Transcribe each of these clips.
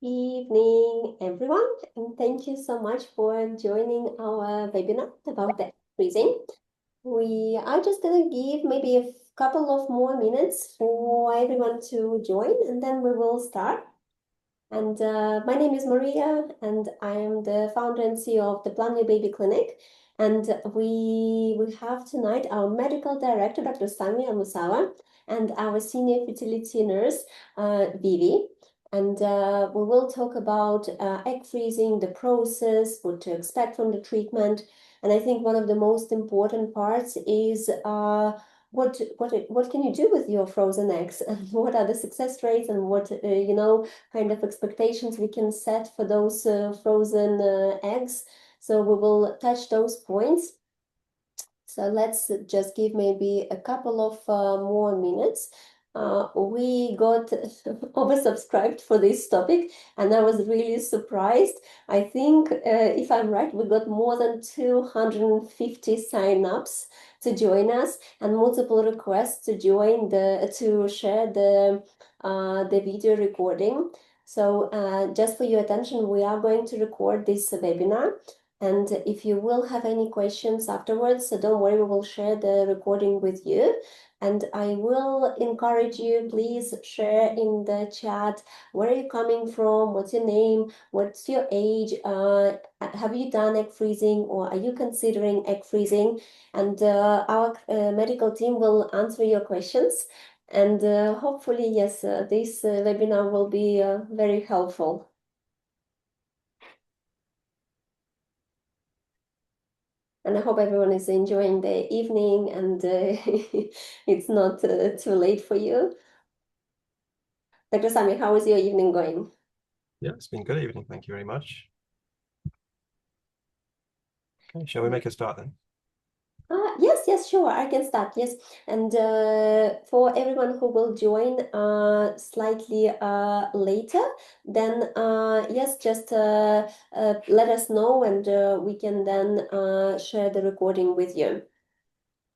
Evening, everyone, and thank you so much for joining our webinar about the freezing. We are just going to give maybe a couple of more minutes for everyone to join, and then we will start. And my name is Maria, and I am the founder and CEO of the Plan Your Baby Clinic. And we have tonight our medical director, Dr. Sami Musawa, and our senior fertility nurse, Vivi. And we will talk about egg freezing, the process, what to expect from the treatment. And I think one of the most important parts is what can you do with your frozen eggs, and what are the success rates, and what kind of expectations we can set for those frozen eggs. So we will touch those points. So let's just give maybe a couple of more minutes. We got oversubscribed for this topic, and I was really surprised. I think, if I'm right, we got more than 250 sign-ups to join us, and multiple requests to join to share the video recording. So just for your attention, we are going to record this webinar. And if you will have any questions afterwards, so don't worry, we will share the recording with you. And I will encourage you, please share in the chat, where are you coming from? What's your name? What's your age? Have you done egg freezing, or are you considering egg freezing? And our medical team will answer your questions. And hopefully, yes, this webinar will be very helpful. And I hope everyone is enjoying the evening, and it's not too late for you. Dr. Sami, how is your evening going? Yeah, it's been a good evening. Thank you very much. Okay, shall we make a start then? Yes, sure, I can start. Yes, and for everyone who will join slightly later, then yes, just let us know, and we can then share the recording with you.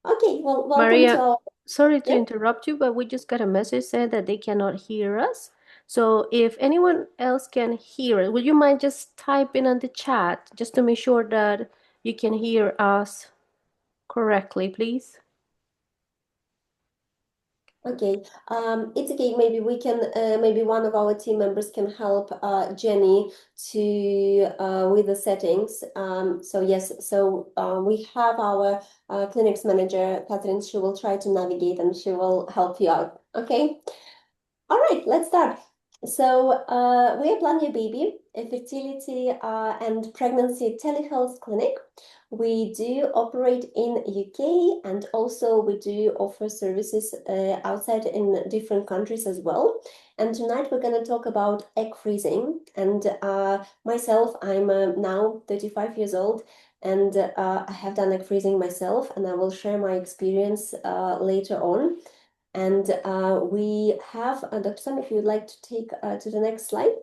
Okay, well, welcome Maria, to our... sorry to Yep. interrupt you, but we just got a message saying that they cannot hear us. So if anyone else can hear it, would you mind just typing in the chat just to make sure that you can hear us correctly, please? Okay, it's okay. Maybe we can, maybe one of our team members can help Jenny to with the settings. So yes, so we have our clinics manager, Catherine. She will try to navigate, and she will help you out. Okay. All right, let's start. So we are Plan Your Baby, a fertility and pregnancy telehealth clinic. We do operate in UK, and also we do offer services outside in different countries as well. And tonight we're going to talk about egg freezing. And myself, I'm now 35 years old, and I have done egg freezing myself, and I will share my experience later on. And we have, Dr. Sam, if you'd like to take to the next slide.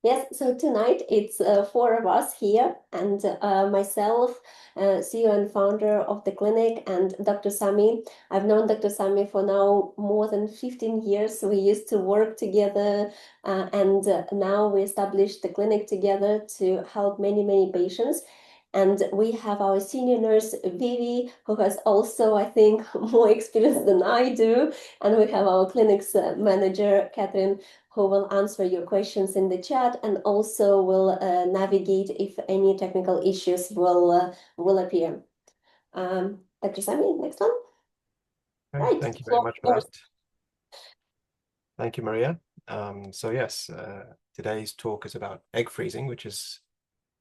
Yes, so tonight it's four of us here, and myself, CEO and founder of the clinic, and Dr. Sami. I've known Dr. Sami for now more than 15 years. We used to work together, and now we established the clinic together to help many, many patients. And we have our senior nurse, Vivi, who has also, I think, more experience than I do. And we have our clinics manager, Catherine, who will answer your questions in the chat, and also will navigate if any technical issues will appear. Dr. Sami, next one. Okay, Right. thank you very much for that. Thank you, Maria. So yes, today's talk is about egg freezing, which is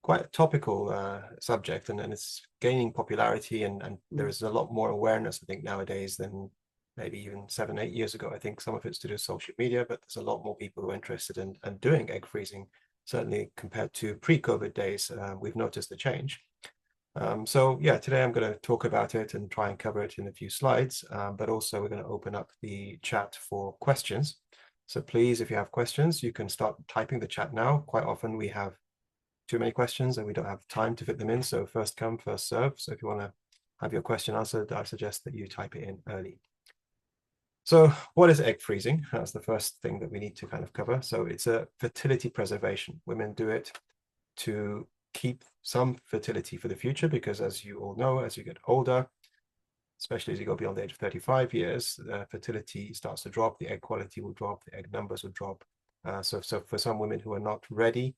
quite a topical subject, and it's gaining popularity, and there is a lot more awareness, I think, nowadays than maybe even 7-8 years ago. I think some of it's to do with social media, but there's a lot more people who are interested in doing egg freezing, certainly compared to pre-COVID days. We've noticed a change. So yeah, today I'm going to talk about it and try and cover it in a few slides, but also we're going to open up the chat for questions. So please, if you have questions, you can start typing the chat now. Quite often we have too many questions and we don't have time to fit them in. So first come, first serve. So if you want to have your question answered, I suggest that you type it in early. So what is egg freezing? That's the first thing that we need to kind of cover. So it's a fertility preservation. Women do it to keep some fertility for the future, because as you all know, as you get older, especially as you go beyond the age of 35 years, fertility starts to drop, the egg quality will drop, the egg numbers will drop. So for some women who are not ready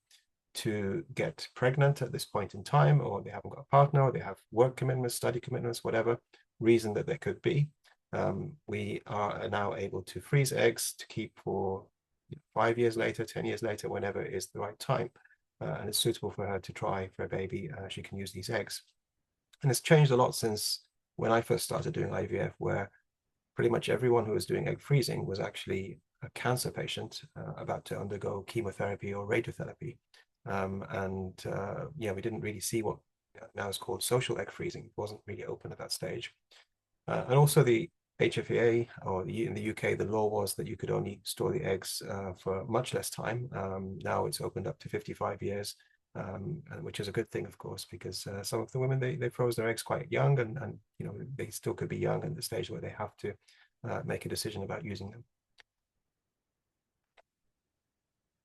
to get pregnant at this point in time, or they haven't got a partner, or they have work commitments, study commitments, whatever reason that there could be, we are now able to freeze eggs to keep for 5 years later, 10 years later, whenever it is the right time. And it's suitable for her to try for a baby. She can use these eggs. And it's changed a lot since when I first started doing IVF, where pretty much everyone who was doing egg freezing was actually a cancer patient about to undergo chemotherapy or radiotherapy. Yeah, we didn't really see what now is called social egg freezing. It wasn't really open at that stage. And also the HFEA, or in the UK, the law was that you could only store the eggs for much less time. Now it's opened up to 55 years, which is a good thing, of course, because some of the women, they froze their eggs quite young, and you know, they still could be young at the stage where they have to make a decision about using them.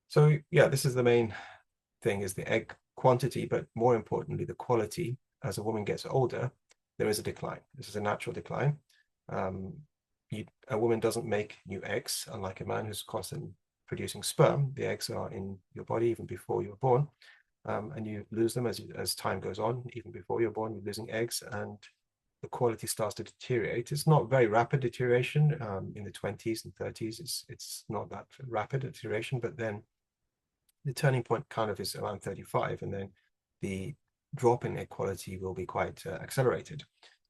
So yeah, this is the main thing, is the egg quantity, but more importantly, the quality. As a woman gets older, there is a decline. This is a natural decline. A woman doesn't make new eggs, unlike a man who's constantly producing sperm. The eggs are in your body even before you're born, and you lose them as time goes on. Even before you're born, you're losing eggs, and the quality starts to deteriorate. It's not very rapid deterioration. In the 20s and 30s, it's not that rapid deterioration, but then the turning point kind of is around 35, and then the drop in egg quality will be quite accelerated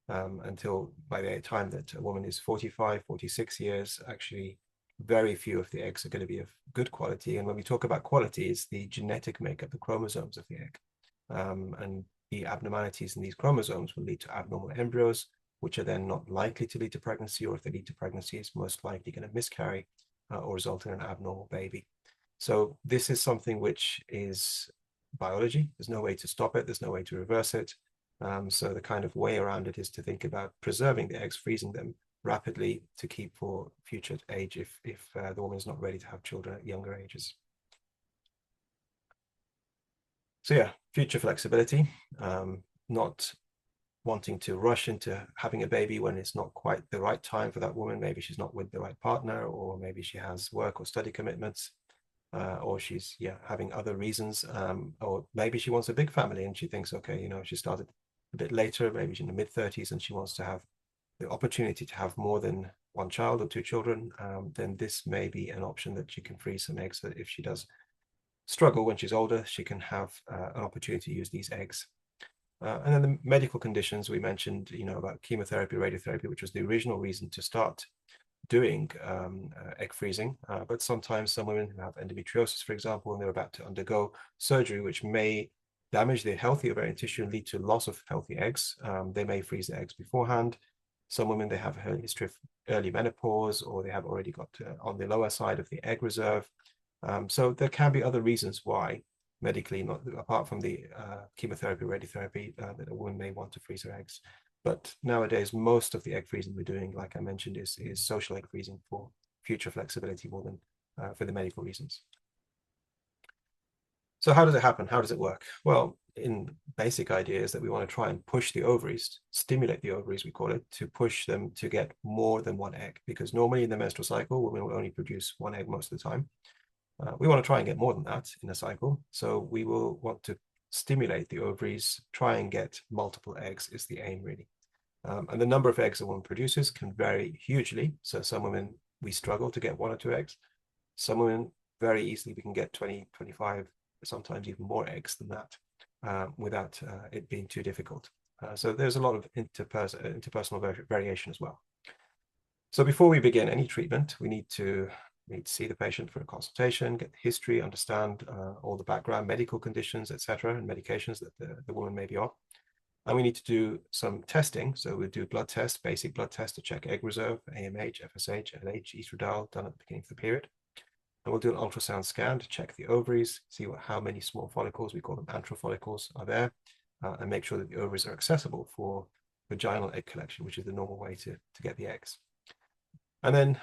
until by the time that a woman is 45, 46 years, actually very few of the eggs are going to be of good quality. And when we talk about quality, it's the genetic makeup, the chromosomes of the egg. And the abnormalities in these chromosomes will lead to abnormal embryos, which are then not likely to lead to pregnancy, or if they lead to pregnancy, it's most likely going to miscarry or result in an abnormal baby. So this is something which is biology. There's no way to stop it. There's no way to reverse it. So the kind of way around it is to think about preserving the eggs, freezing them rapidly to keep for future age if the woman is not ready to have children at younger ages. So yeah, future flexibility, not wanting to rush into having a baby when it's not quite the right time for that woman. Maybe she's not with the right partner, or maybe she has work or study commitments. Or she's having other reasons, or maybe she wants a big family and she thinks, okay, you know, she started a bit later, maybe she's in the mid-30s, and she wants to have the opportunity to have more than one child or two children. Then this may be an option that she can freeze some eggs, so that if she does struggle when she's older, she can have an opportunity to use these eggs. And then the medical conditions we mentioned, you know, about chemotherapy, radiotherapy, which was the original reason to start doing egg freezing, but sometimes some women who have endometriosis, for example, and they're about to undergo surgery, which may damage the healthy ovarian tissue and lead to loss of healthy eggs, they may freeze the eggs beforehand. Some women, they have a history of early menopause, or they have already got on the lower side of the egg reserve. So there can be other reasons why medically, not apart from the chemotherapy, radiotherapy, that a woman may want to freeze her eggs. But nowadays, most of the egg freezing we're doing, like I mentioned, is social egg freezing for future flexibility more than for the medical reasons. So how does it happen? How does it work? Well, in basic idea is that we want to try and push the ovaries, stimulate the ovaries, we call it, to push them to get more than one egg, because normally in the menstrual cycle, women will only produce one egg most of the time. We want to try and get more than that in a cycle. So we will want to stimulate the ovaries, try and get multiple eggs is the aim, really. And the number of eggs a woman produces can vary hugely. So some women, we struggle to get 1 or 2 eggs. Some women, very easily, we can get 20, 25, sometimes even more eggs than that without it being too difficult. So there's a lot of interpersonal variation as well. So before we begin any treatment, we need to see the patient for a consultation, get the history, understand all the background medical conditions, etc., and medications that the woman may be on. And we need to do some testing. So we'll do blood tests, basic blood tests to check egg reserve, AMH, FSH, LH, estradiol, done at the beginning of the period. And we'll do an ultrasound scan to check the ovaries, see how many small follicles, we call them antral follicles, are there, and make sure that the ovaries are accessible for vaginal egg collection, which is the normal way to get the eggs. And then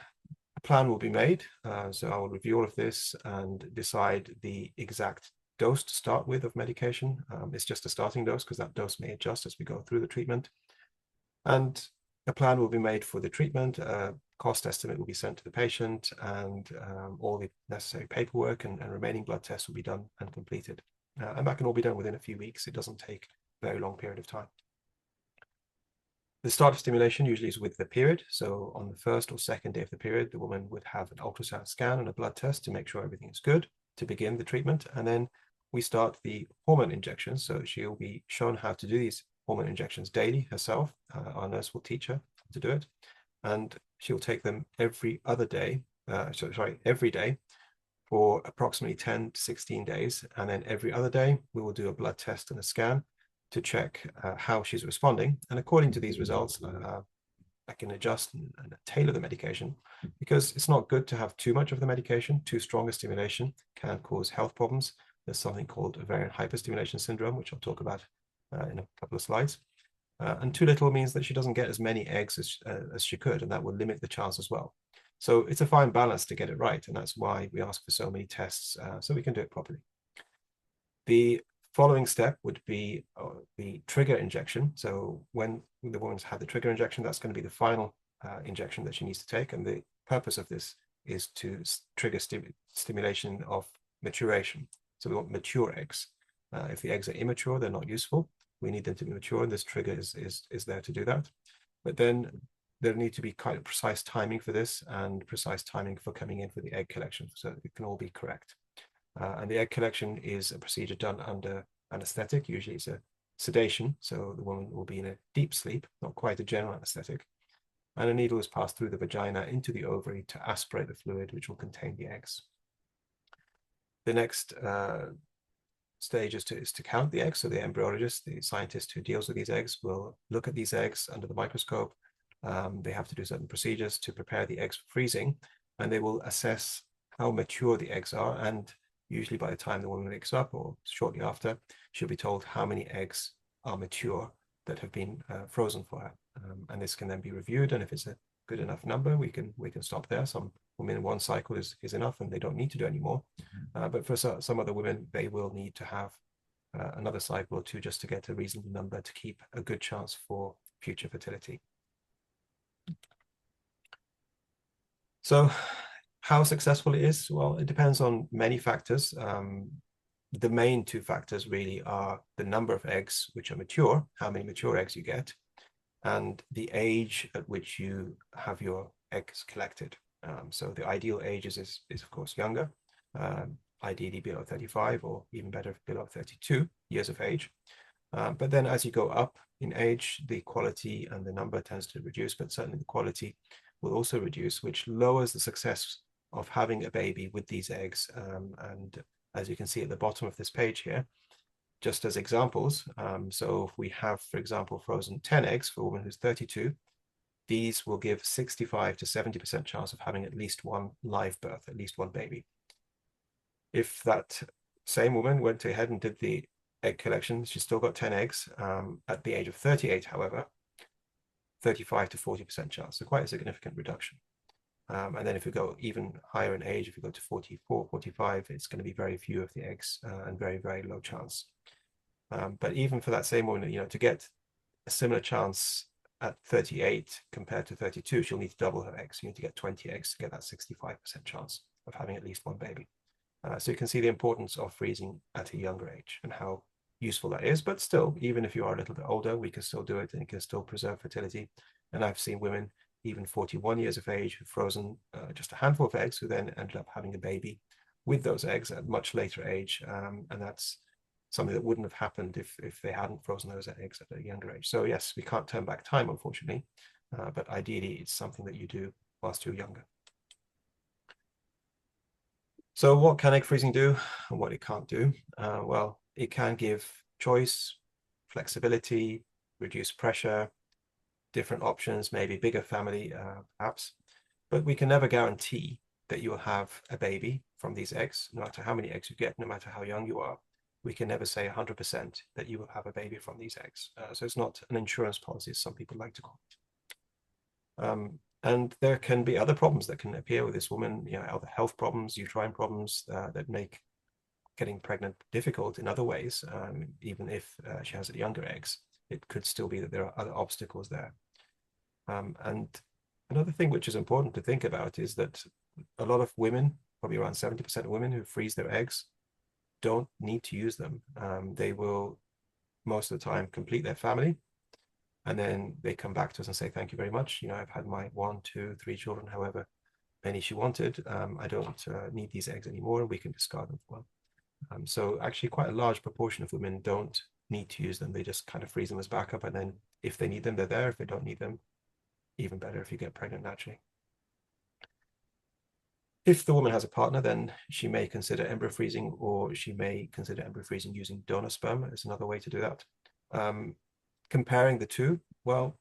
a plan will be made. So I will review all of this and decide the exact dose to start with of medication. It's just a starting dose because that dose may adjust as we go through the treatment. And a plan will be made for the treatment. Cost estimate will be sent to the patient, and all the necessary paperwork and remaining blood tests will be done and completed. And that can all be done within a few weeks. It doesn't take a very long period of time. The start of stimulation usually is with the period. So on the first or second day of the period, the woman would have an ultrasound scan and a blood test to make sure everything is good to begin the treatment. And then we start the hormone injections. So she'll be shown how to do these hormone injections daily herself. Our nurse will teach her to do it. And she'll take them every other day, every day for approximately 10 to 16 days. And then every other day, we will do a blood test and a scan to check how she's responding. And according to these results, I can adjust and tailor the medication, because it's not good to have too much of the medication. Too strong a stimulation can cause health problems. There's something called ovarian hyperstimulation syndrome, which I'll talk about in a couple of slides. And too little means that she doesn't get as many eggs as she could, and that will limit the chance as well. So it's a fine balance to get it right, and that's why we ask for so many tests so we can do it properly. The following step would be the trigger injection. So when the woman's had the trigger injection, that's going to be the final injection that she needs to take. And the purpose of this is to trigger stimulation of maturation. So we want mature eggs. If the eggs are immature, they're not useful. We need them to be mature, and this trigger is there to do that. But then there need to be kind of precise timing for this, and precise timing for coming in for the egg collection, so it can all be correct. And the egg collection is a procedure done under anesthetic. Usually it's a sedation, so the woman will be in a deep sleep, not quite a general anesthetic. And a needle is passed through the vagina into the ovary to aspirate the fluid, which will contain the eggs. The next stage is to count the eggs. So the embryologist, the scientist who deals with these eggs, will look at these eggs under the microscope. They have to do certain procedures to prepare the eggs for freezing, and they will assess how mature the eggs are. And usually by the time the woman wakes up, or shortly after, she'll be told how many eggs are mature that have been frozen for her. And this can then be reviewed, and if it's a good enough number, we can stop there. Some women, one cycle is enough and they don't need to do any more. But for some other women, they will need to have another cycle or two just to get a reasonable number to keep a good chance for future fertility. So how successful it is? Well, it depends on many factors. The main two factors really are the number of eggs which are mature, how many mature eggs you get, and the age at which you have your eggs collected. So the ideal age is of course younger, ideally below 35, or even better below 32 years of age. But then as you go up in age, the quality and the number tends to reduce, but certainly the quality will also reduce, which lowers the success of having a baby with these eggs. And as you can see at the bottom of this page here, just as examples, so if we have, for example, frozen 10 eggs for a woman who's 32, these will give 65 to 70% chance of having at least one live birth, at least one baby. If that same woman went ahead and did the egg collection, she's still got 10 eggs. At the age of 38, however, 35 to 40% chance, so quite a significant reduction. And then if we go even higher in age, if we go to 44, 45, it's going to be very few of the eggs and very, very low chance. But even for that same woman, to get a similar chance at 38 compared to 32, she'll need to double her eggs. You need to get 20 eggs to get that 65% chance of having at least one baby. So you can see the importance of freezing at a younger age and how useful that is. But still, even if you are a little bit older, we can still do it and it can still preserve fertility. And I've seen women, even 41 years of age, who've frozen just a handful of eggs, who then ended up having a baby with those eggs at a much later age. And that's something that wouldn't have happened if they hadn't frozen those eggs at a younger age. So yes, we can't turn back time, unfortunately, but ideally it's something that you do whilst you're younger. So what can egg freezing do and what it can't do? Well, it can give choice, flexibility, reduce pressure, different options, maybe bigger family perhaps, but we can never guarantee that you will have a baby from these eggs, no matter how many eggs you get, no matter how young you are. We can never say 100% that you will have a baby from these eggs. So it's not an insurance policy, as some people like to call it. And there can be other problems that can appear with this woman, you know, other health problems, uterine problems that make getting pregnant difficult in other ways. Even if she has younger eggs, it could still be that there are other obstacles there. And another thing which is important to think about is that a lot of women, probably around 70% of women who freeze their eggs, don't need to use them. They will most of the time complete their family, and then they come back to us and say, thank you very much. You know, I've had my 1, 2, 3 children, however many she wanted. I don't need these eggs anymore, and we can discard them for one. So actually quite a large proportion of women don't need to use them. They just kind of freeze them as backup, and then if they need them, they're there. If they don't need them, even better if you get pregnant naturally. If the woman has a partner, then she may consider embryo freezing, or she may consider embryo freezing using donor sperm. Is another way to do that. Comparing the two, well,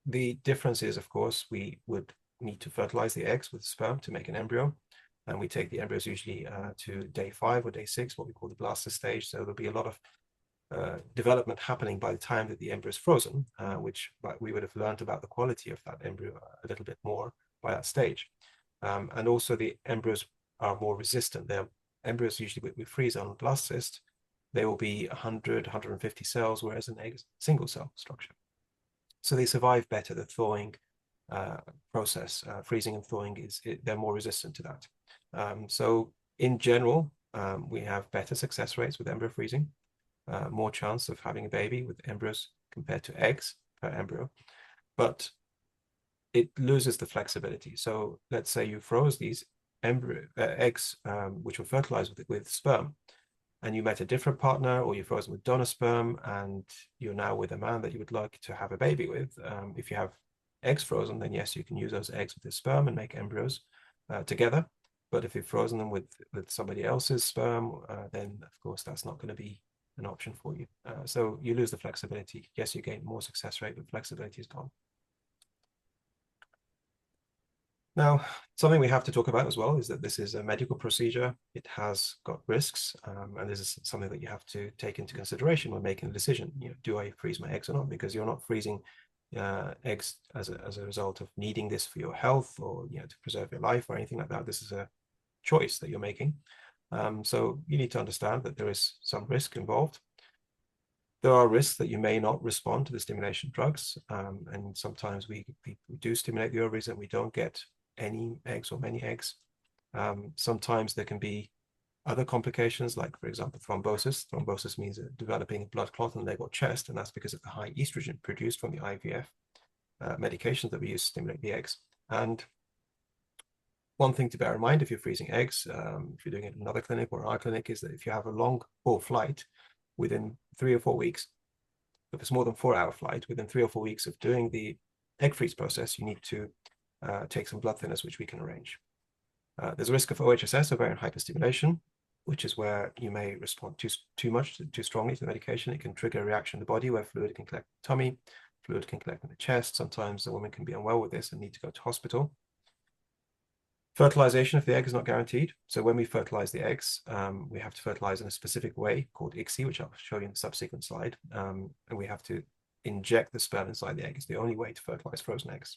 the difference is, of course, we would need to fertilize the eggs with sperm to make an embryo. And we take the embryos usually to day 5 or day 6, what we call the blaster stage. So there'll be a lot of development happening by the time that the embryo is frozen, which we would have learned about the quality of that embryo a little bit more by that stage. And also the embryos are more resistant. They're embryos usually we freeze on blastocyst, they will be 100, 150 cells, whereas an egg is single cell structure. So they survive better the thawing process. Freezing and thawing they're more resistant to that. So in general, we have better success rates with embryo freezing, more chance of having a baby with embryos compared to eggs per embryo, but it loses the flexibility. So let's say you froze these eggs, which were fertilized with sperm, and you met a different partner, or you froze them with donor sperm, and you're now with a man that you would like to have a baby with. If you have eggs frozen, then yes, you can use those eggs with the sperm and make embryos together. But if you've frozen them with somebody else's sperm, then of course that's not going to be an option for you. So you lose the flexibility. Yes, you gain more success rate, but flexibility is gone. Now, something we have to talk about as well is that this is a medical procedure. It has got risks, and this is something that you have to take into consideration when making a decision. You know, do I freeze my eggs or not? Because you're not freezing eggs as a result of needing this for your health, or to preserve your life or anything like that. This is a choice that you're making. So you need to understand that there is some risk involved. There are risks that you may not respond to the stimulation drugs, and sometimes we do stimulate the ovaries and we don't get any eggs or many eggs. Sometimes there can be other complications, like, for example, thrombosis. Thrombosis means developing a blood clot in the leg or chest, and that's because of the high estrogen produced from the IVF medications that we use to stimulate the eggs. And one thing to bear in mind if you're freezing eggs, if you're doing it in another clinic or our clinic, is that if you have a long haul flight within 3 or 4 weeks, if it's more than 4-hour flight, within 3 or 4 weeks of doing the egg freeze process, you need to take some blood thinners, which we can arrange. There's a risk of OHSS, ovarian hyperstimulation, which is where you may respond too strongly to the medication. It can trigger a reaction in the body where fluid can collect in the tummy, fluid can collect in the chest. Sometimes the woman can be unwell with this and need to go to hospital. Fertilization of the egg is not guaranteed. So when we fertilize the eggs, we have to fertilize in a specific way called ICSI, which I'll show you in the subsequent slide. And we have to inject the sperm inside the egg. It's the only way to fertilize frozen eggs.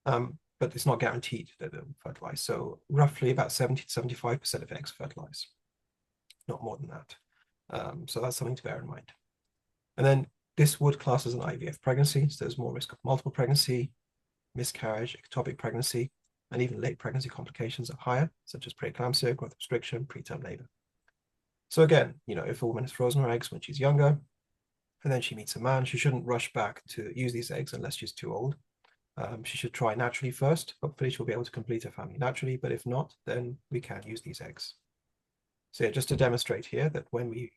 But it's not guaranteed that they'll fertilize. So roughly about 70 to 75% of eggs fertilize, not more than that. So that's something to bear in mind. And then this would class as an IVF pregnancy. So there's more risk of multiple pregnancy, miscarriage, ectopic pregnancy, and even late pregnancy complications are higher, such as preeclampsia, growth restriction, preterm labor. So again, if a woman has frozen her eggs when she's younger, and then she meets a man, she shouldn't rush back to use these eggs unless she's too old. She should try naturally first. Hopefully she'll be able to complete her family naturally, but if not, then we can use these eggs. So yeah, just to demonstrate here that when we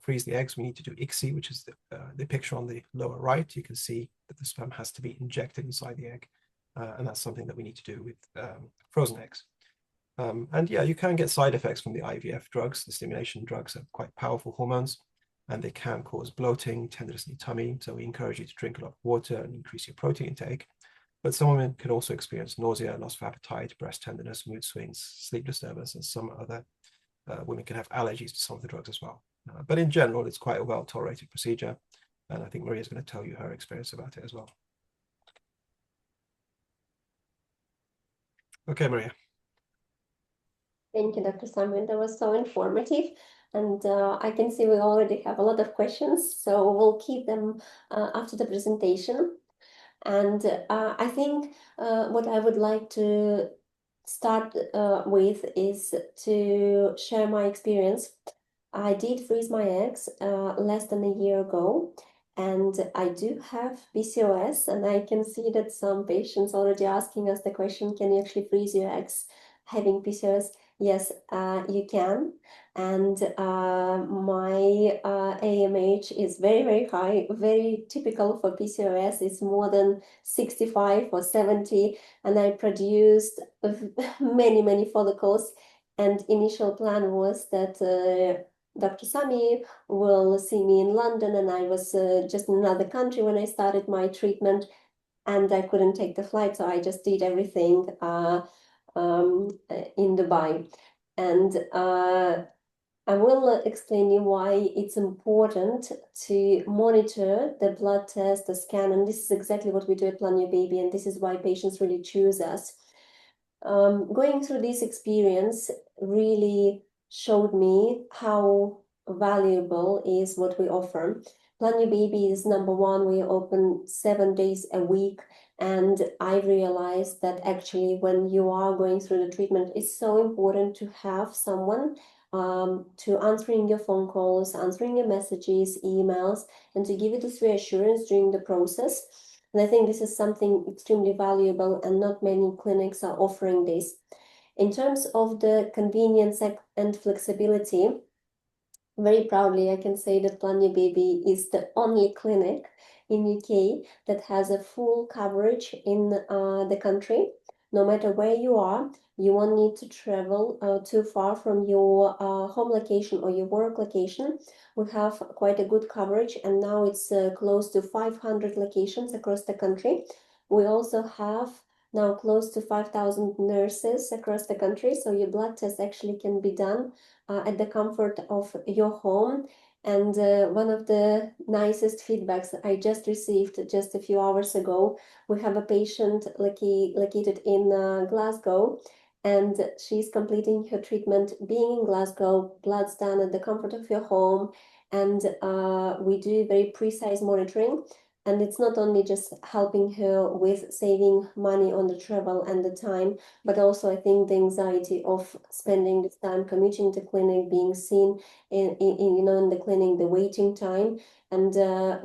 freeze the eggs, we need to do ICSI, which is the picture on the lower right. You can see that the sperm has to be injected inside the egg. And that's something that we need to do with frozen eggs. And yeah, you can get side effects from the IVF drugs. The stimulation drugs are quite powerful hormones, and they can cause bloating, tenderness in the tummy. So we encourage you to drink a lot of water and increase your protein intake. But some women can also experience nausea, loss of appetite, breast tenderness, mood swings, sleep disturbance, and some other women can have allergies to some of the drugs as well. But in general, it's quite a well-tolerated procedure. And I think Maria's going to tell you her experience about it as well. Okay, Maria. Thank you, Dr. Simon. That was so informative. And I can see we already have a lot of questions, so we'll keep them after the presentation. And I think what I would like to start with is to share my experience. I did freeze my eggs less than a year ago, and I do have PCOS, and I can see that some patients already asking us the question, can you actually freeze your eggs having PCOS? Yes, you can. And my AMH is very, very high, very typical for PCOS. It's more than 65 or 70, and I produced many, many follicles. And initial plan was that Dr. Sami will see me in London, and I was just in another country when I started my treatment, and I couldn't take the flight, so I just did everything in Dubai. And I will explain you why it's important to monitor the blood test, the scan, and this is exactly what we do at Plan Your Baby, and this is why patients really choose us. Going through this experience really showed me how valuable is what we offer. Plan Your Baby is number one. We open 7 days a week. And I realized that actually when you are going through the treatment, it's so important to have someone to answering your phone calls, answering your messages, emails, and to give you this reassurance during the process. And I think this is something extremely valuable, and not many clinics are offering this. In terms of the convenience and flexibility, very proudly, I can say that Plan Your Baby is the only clinic in UK that has a full coverage in the country. No matter where you are, you won't need to travel too far from your home location or your work location. We have quite a good coverage, and now it's close to 500 locations across the country. We also have now close to 5,000 nurses across the country, so your blood test actually can be done at the comfort of your home. And one of the nicest feedbacks I just received just a few hours ago, we have a patient located in Glasgow, and she's completing her treatment being in Glasgow, bloods done at the comfort of your home, and we do very precise monitoring. And it's not only just helping her with saving money on the travel and the time, but also I think the anxiety of spending this time commuting to clinic, being seen in the clinic, the waiting time. And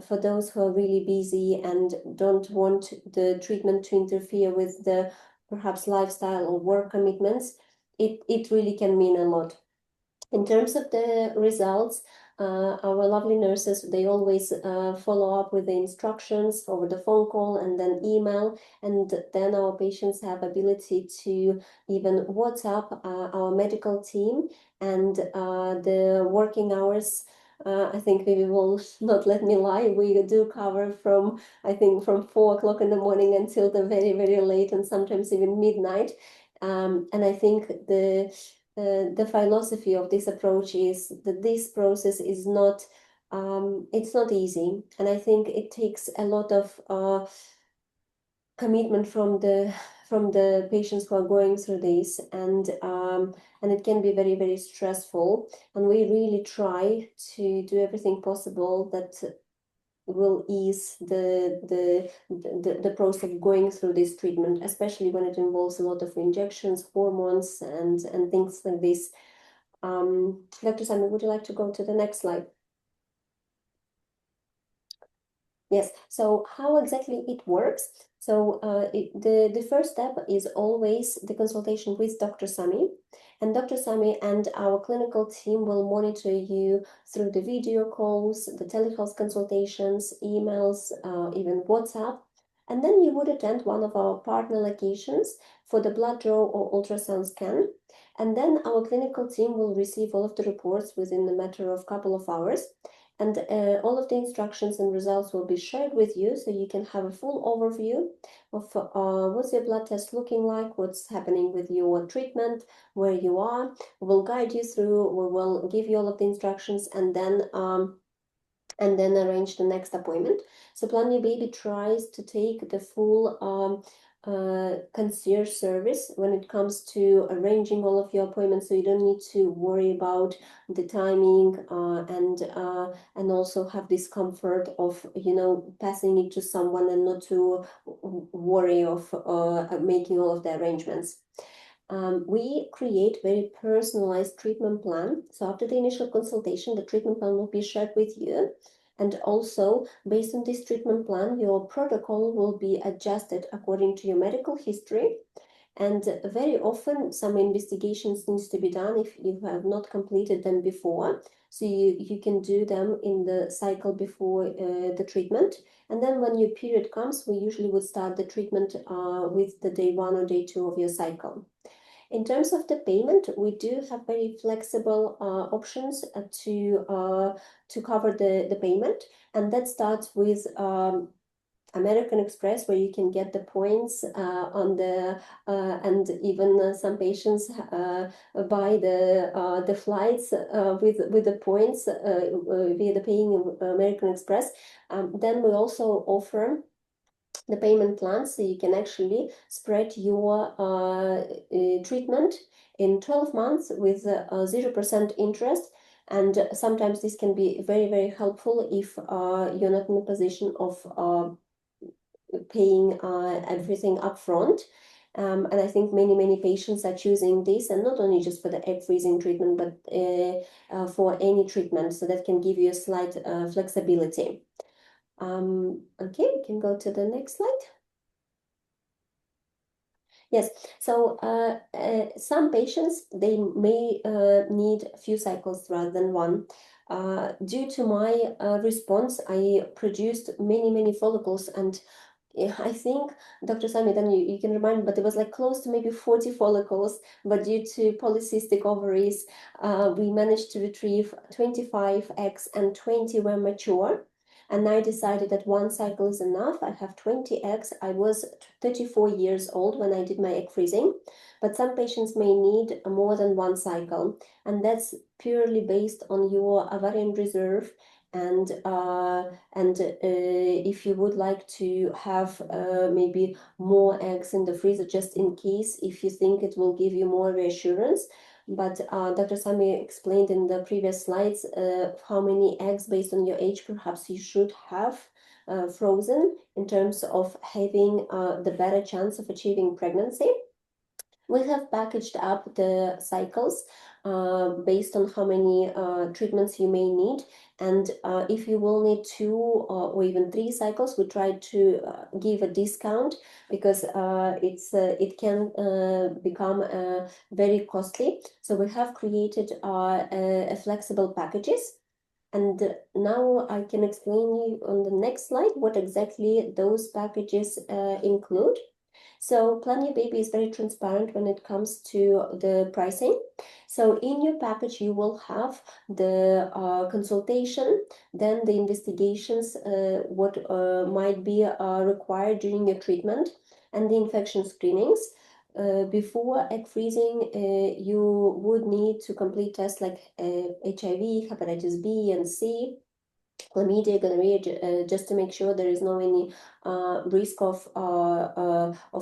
for those who are really busy and don't want the treatment to interfere with the perhaps lifestyle or work commitments, it really can mean a lot. In terms of the results, our lovely nurses, they always follow up with the instructions over the phone call and then email, and then our patients have ability to even WhatsApp our medical team, and the working hours, I think we will not let me lie, we do cover from, I think, from 4 o'clock in the morning until the very, very late, and sometimes even midnight. And I think the philosophy of this approach is that this process is not it's not easy, and I think it takes a lot of commitment from the patients who are going through this, and it can be very, very stressful, and we really try to do everything possible that will ease the process of going through this treatment, especially when it involves a lot of injections, hormones, and things like this. Dr. Simon, would you like to go to the next slide? Yes, so how exactly it works? So the first step is always the consultation with Dr. Sami, and Dr. Sami and our clinical team will monitor you through the video calls, the telehealth consultations, emails, even WhatsApp. And then you would attend one of our partner locations for the blood draw or ultrasound scan. And then our clinical team will receive all of the reports within a matter of a couple of hours. And all of the instructions and results will be shared with you, so you can have a full overview of what's your blood test looking like, what's happening with your treatment, where you are. We'll guide you through, we will give you all of the instructions, and then arrange the next appointment. So Plan Your Baby tries to take the full concierge service when it comes to arranging all of your appointments, so you don't need to worry about the timing and also have discomfort of passing it to someone and not to worry of making all of the arrangements. We create very personalized treatment plan. So after the initial consultation, the treatment plan will be shared with you. And also, based on this treatment plan, your protocol will be adjusted according to your medical history. And very often, some investigations needs to be done if you have not completed them before. So you can do them in the cycle before the treatment. And then when your period comes, we usually would start the treatment with the day 1 or day 2 of your cycle. In terms of the payment, we do have very flexible options to cover the payment, and that starts with American Express, where you can get the points on the and even some patients buy the flights with the points via the paying American Express. Then we also offer the payment plan, so you can actually spread your treatment in 12 months with 0% interest. And sometimes this can be very, very helpful if you're not in a position of paying everything upfront. And I think many patients are choosing this, and not only just for the egg freezing treatment, but for any treatment. So that can give you a slight flexibility. Okay, we can go to the next slide. Yes, so some patients, they may need a few cycles rather than one. Due to my response, I produced many follicles, and I think, Dr. Sami, then you can remind me, but it was like close to maybe 40 follicles, but due to polycystic ovaries, we managed to retrieve 25 eggs and 20 were mature. And I decided that one cycle is enough. I have 20 eggs. I was 34 years old when I did my egg freezing, but some patients may need more than one cycle. And that's purely based on your ovarian reserve. And if you would like to have maybe more eggs in the freezer, just in case, if you think it will give you more reassurance. But Dr. Sami explained in the previous slides how many eggs based on your age perhaps you should have frozen in terms of having the better chance of achieving pregnancy. We have packaged up the cycles based on how many treatments you may need. And if you will need 2 or even 3 cycles, we try to give a discount because it can become very costly. So we have created a flexible packages. And now I can explain you on the next slide what exactly those packages include. So Plan Your Baby is very transparent when it comes to the pricing. So in your package, you will have the consultation, then the investigations, what might be required during your treatment, and the infection screenings. Before egg freezing, you would need to complete tests like HIV, hepatitis B and C, chlamydia, gonorrhea, just to make sure there is no any risk of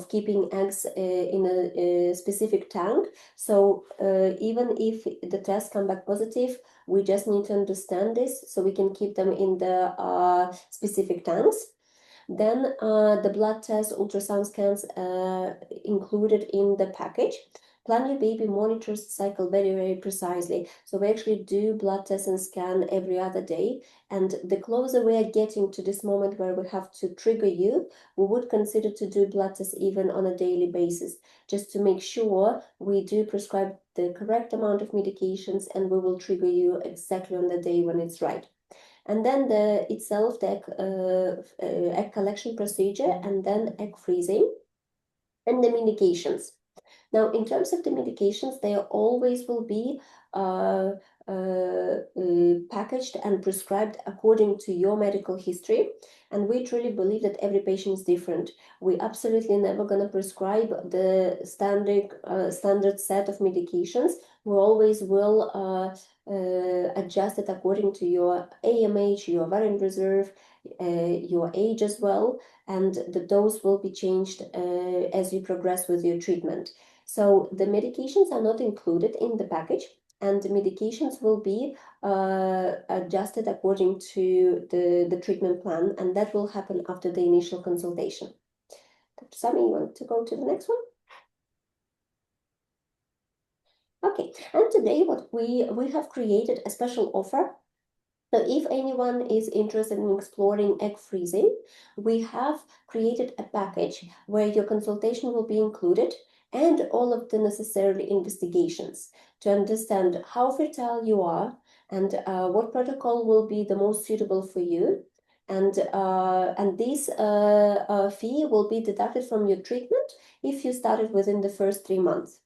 keeping eggs in a specific tank. So even if the tests come back positive, we just need to understand this so we can keep them in the specific tanks. Then the blood test, ultrasound scans included in the package. Plan Your Baby monitors the cycle very precisely. So we actually do blood tests and scan every other day. And the closer we are getting to this moment where we have to trigger you, we would consider to do blood tests even on a daily basis, just to make sure we do prescribe the correct amount of medications and we will trigger you exactly on the day when it's right. And then the egg collection procedure, and then egg freezing, and the medications. Now, in terms of the medications, they always will be packaged and prescribed according to your medical history. And we truly believe that every patient is different. We absolutely never going to prescribe the standard set of medications. we always will adjust it according to your AMH, your ovarian reserve, your age as well, and the dose will be changed as you progress with your treatment. So the medications are not included in the package, and the medications will be adjusted according to the treatment plan, and that will happen after the initial consultation. Dr. Sami, you want to go to the next one? Okay, and today what we have created a special offer. So if anyone is interested in exploring egg freezing, we have created a package where your consultation will be included and all of the necessary investigations to understand how fertile you are and what protocol will be the most suitable for you. And this fee will be deducted from your treatment if you started within the first 3 months.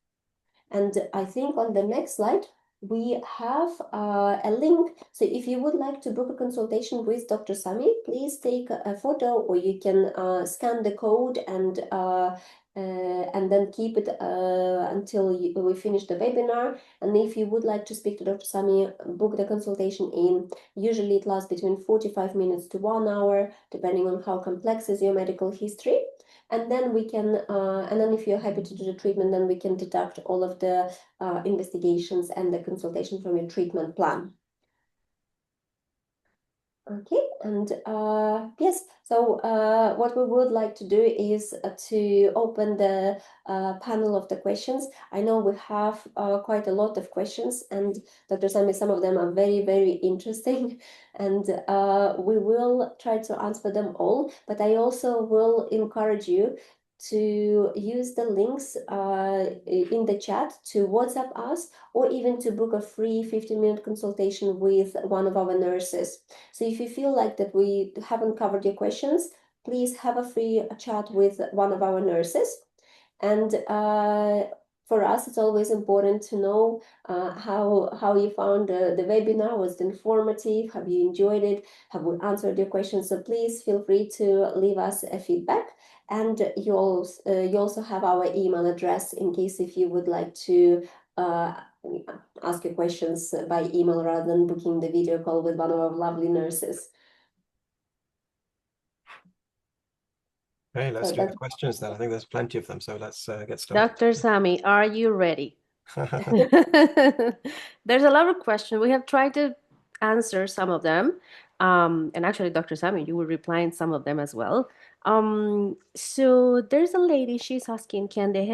And I think on the next slide, we have a link. So if you would like to book a consultation with Dr. Sami, please take a photo, or you can scan the code and then keep it until we finish the webinar. And if you would like to speak to Dr. Sami, book the consultation in. Usually it lasts between 45 minutes to 1 hour, depending on how complex is your medical history. And then we can, and then if you're happy to do the treatment, then we can deduct all of the investigations and the consultation from your treatment plan. Okay, and yes, so what we would like to do is to open the panel of the questions. I know we have quite a lot of questions, and Dr. Sami, some of them are very, very interesting, and we will try to answer them all, but I also will encourage you to use the links in the chat to WhatsApp us, or even to book a free 15-minute consultation with one of our nurses. So if you feel like that we haven't covered your questions, please have a free chat with one of our nurses. And for us, it's always important to know how you found the webinar. Was it informative? Have you enjoyed it? Have we answered your questions? So please feel free to leave us a feedback. And you also have our email address in case if you would like to ask your questions by email rather than booking the video call with one of our lovely nurses. Okay, let's So do the questions then. I think there's plenty of them, so let's get started. Dr. Sami, are you ready? There's a lot of questions. We have tried to answer some of them. And actually, Dr. Sami, you will reply in some of them as well. So there's a lady, she's asking, can the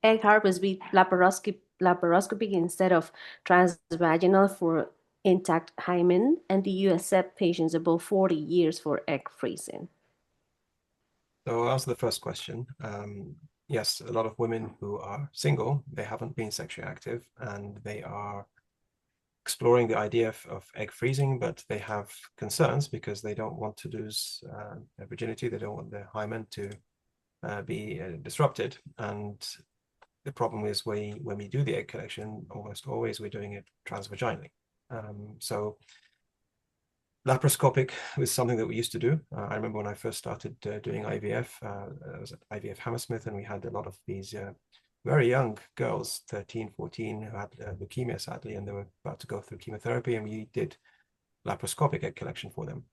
egg harvest be laparoscopic instead of transvaginal for intact hymen? And do you accept patients above 40 years for egg freezing? So I'll answer the first question. Yes, a lot of women who are single, they haven't been sexually active, and they are exploring the idea of egg freezing, but they have concerns because they don't want to lose their virginity. They don't want their hymen to be disrupted. And the problem is when we do the egg collection, almost always we're doing it transvaginally. So laparoscopic was something that we used to do. I remember when I first started doing IVF, I was at IVF Hammersmith, and we had a lot of these very young girls, 13, 14, who had leukemia, sadly, and they were about to go through chemotherapy, and we did laparoscopic egg collection for them.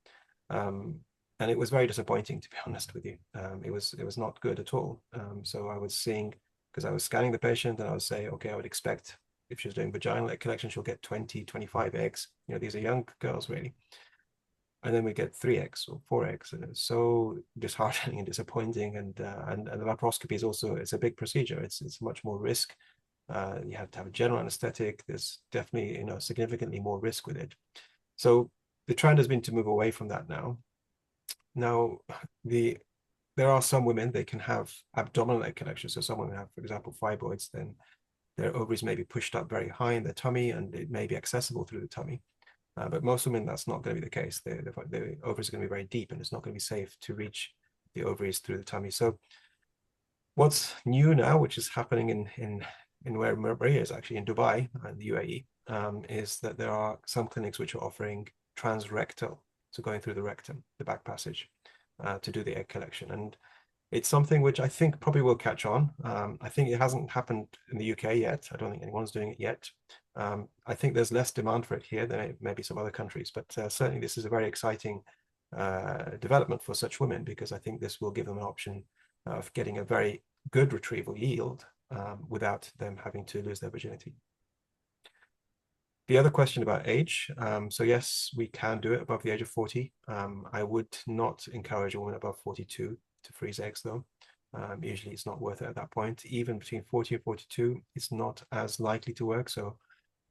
And it was very disappointing, to be honest with you. It was not good at all. So I was seeing, because I was scanning the patient, and I would say, okay, I would expect if she's doing vaginal egg collection, she'll get 20, 25 eggs. You know, these are young girls, really. And then we get 3 eggs or 4 eggs, and it's so disheartening and disappointing. And the laparoscopy is also, it's a big procedure. It's much more risk. You have to have a general anesthetic. There's definitely, you know, significantly more risk with it. So the trend has been to move away from that now. Now, there are some women, they can have abdominal egg collection. So some women have, for example, fibroids, then their ovaries may be pushed up very high in their tummy, and it may be accessible through the tummy. But most women, that's not going to be the case. The ovaries are going to be very deep, and it's not going to be safe to reach the ovaries through the tummy. So what's new now, which is happening in where Maria is, actually in Dubai and the UAE, is that there are some clinics which are offering transrectal, so going through the rectum, the back passage, to do the egg collection. And It's something which I think probably will catch on. I think it hasn't happened in the UK yet. I don't think anyone's doing it yet. I think there's less demand for it here than maybe some other countries, but certainly this is a very exciting development for such women, because I think this will give them an option of getting a very good retrieval yield without them having to lose their virginity. The other question about age, so yes, we can do it above the age of 40. I would not encourage a woman above 42 to freeze eggs though. Usually it's not worth it at that point. Even between 40 and 42, it's not as likely to work. So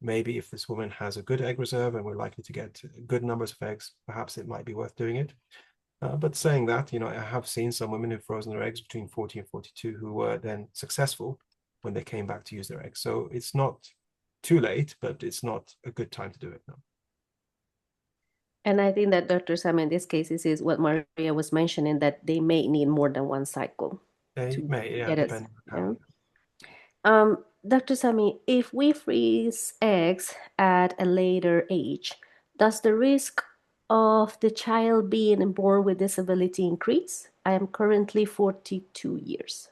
maybe if this woman has a good egg reserve and we're likely to get good numbers of eggs, perhaps it might be worth doing it. But saying that, you know, I have seen some women who've frozen their eggs between 40 and 42 who were then successful when they came back to use their eggs. So it's not too late, but it's not a good time to do it now. And I think that, Dr. Sam, in this case, this is what Maria was mentioning, that they may need more than one cycle. They may, yeah, depending on how. Dr. Sami, if we freeze eggs at a later age, does the risk of the child being born with disability increase? I am currently 42 years.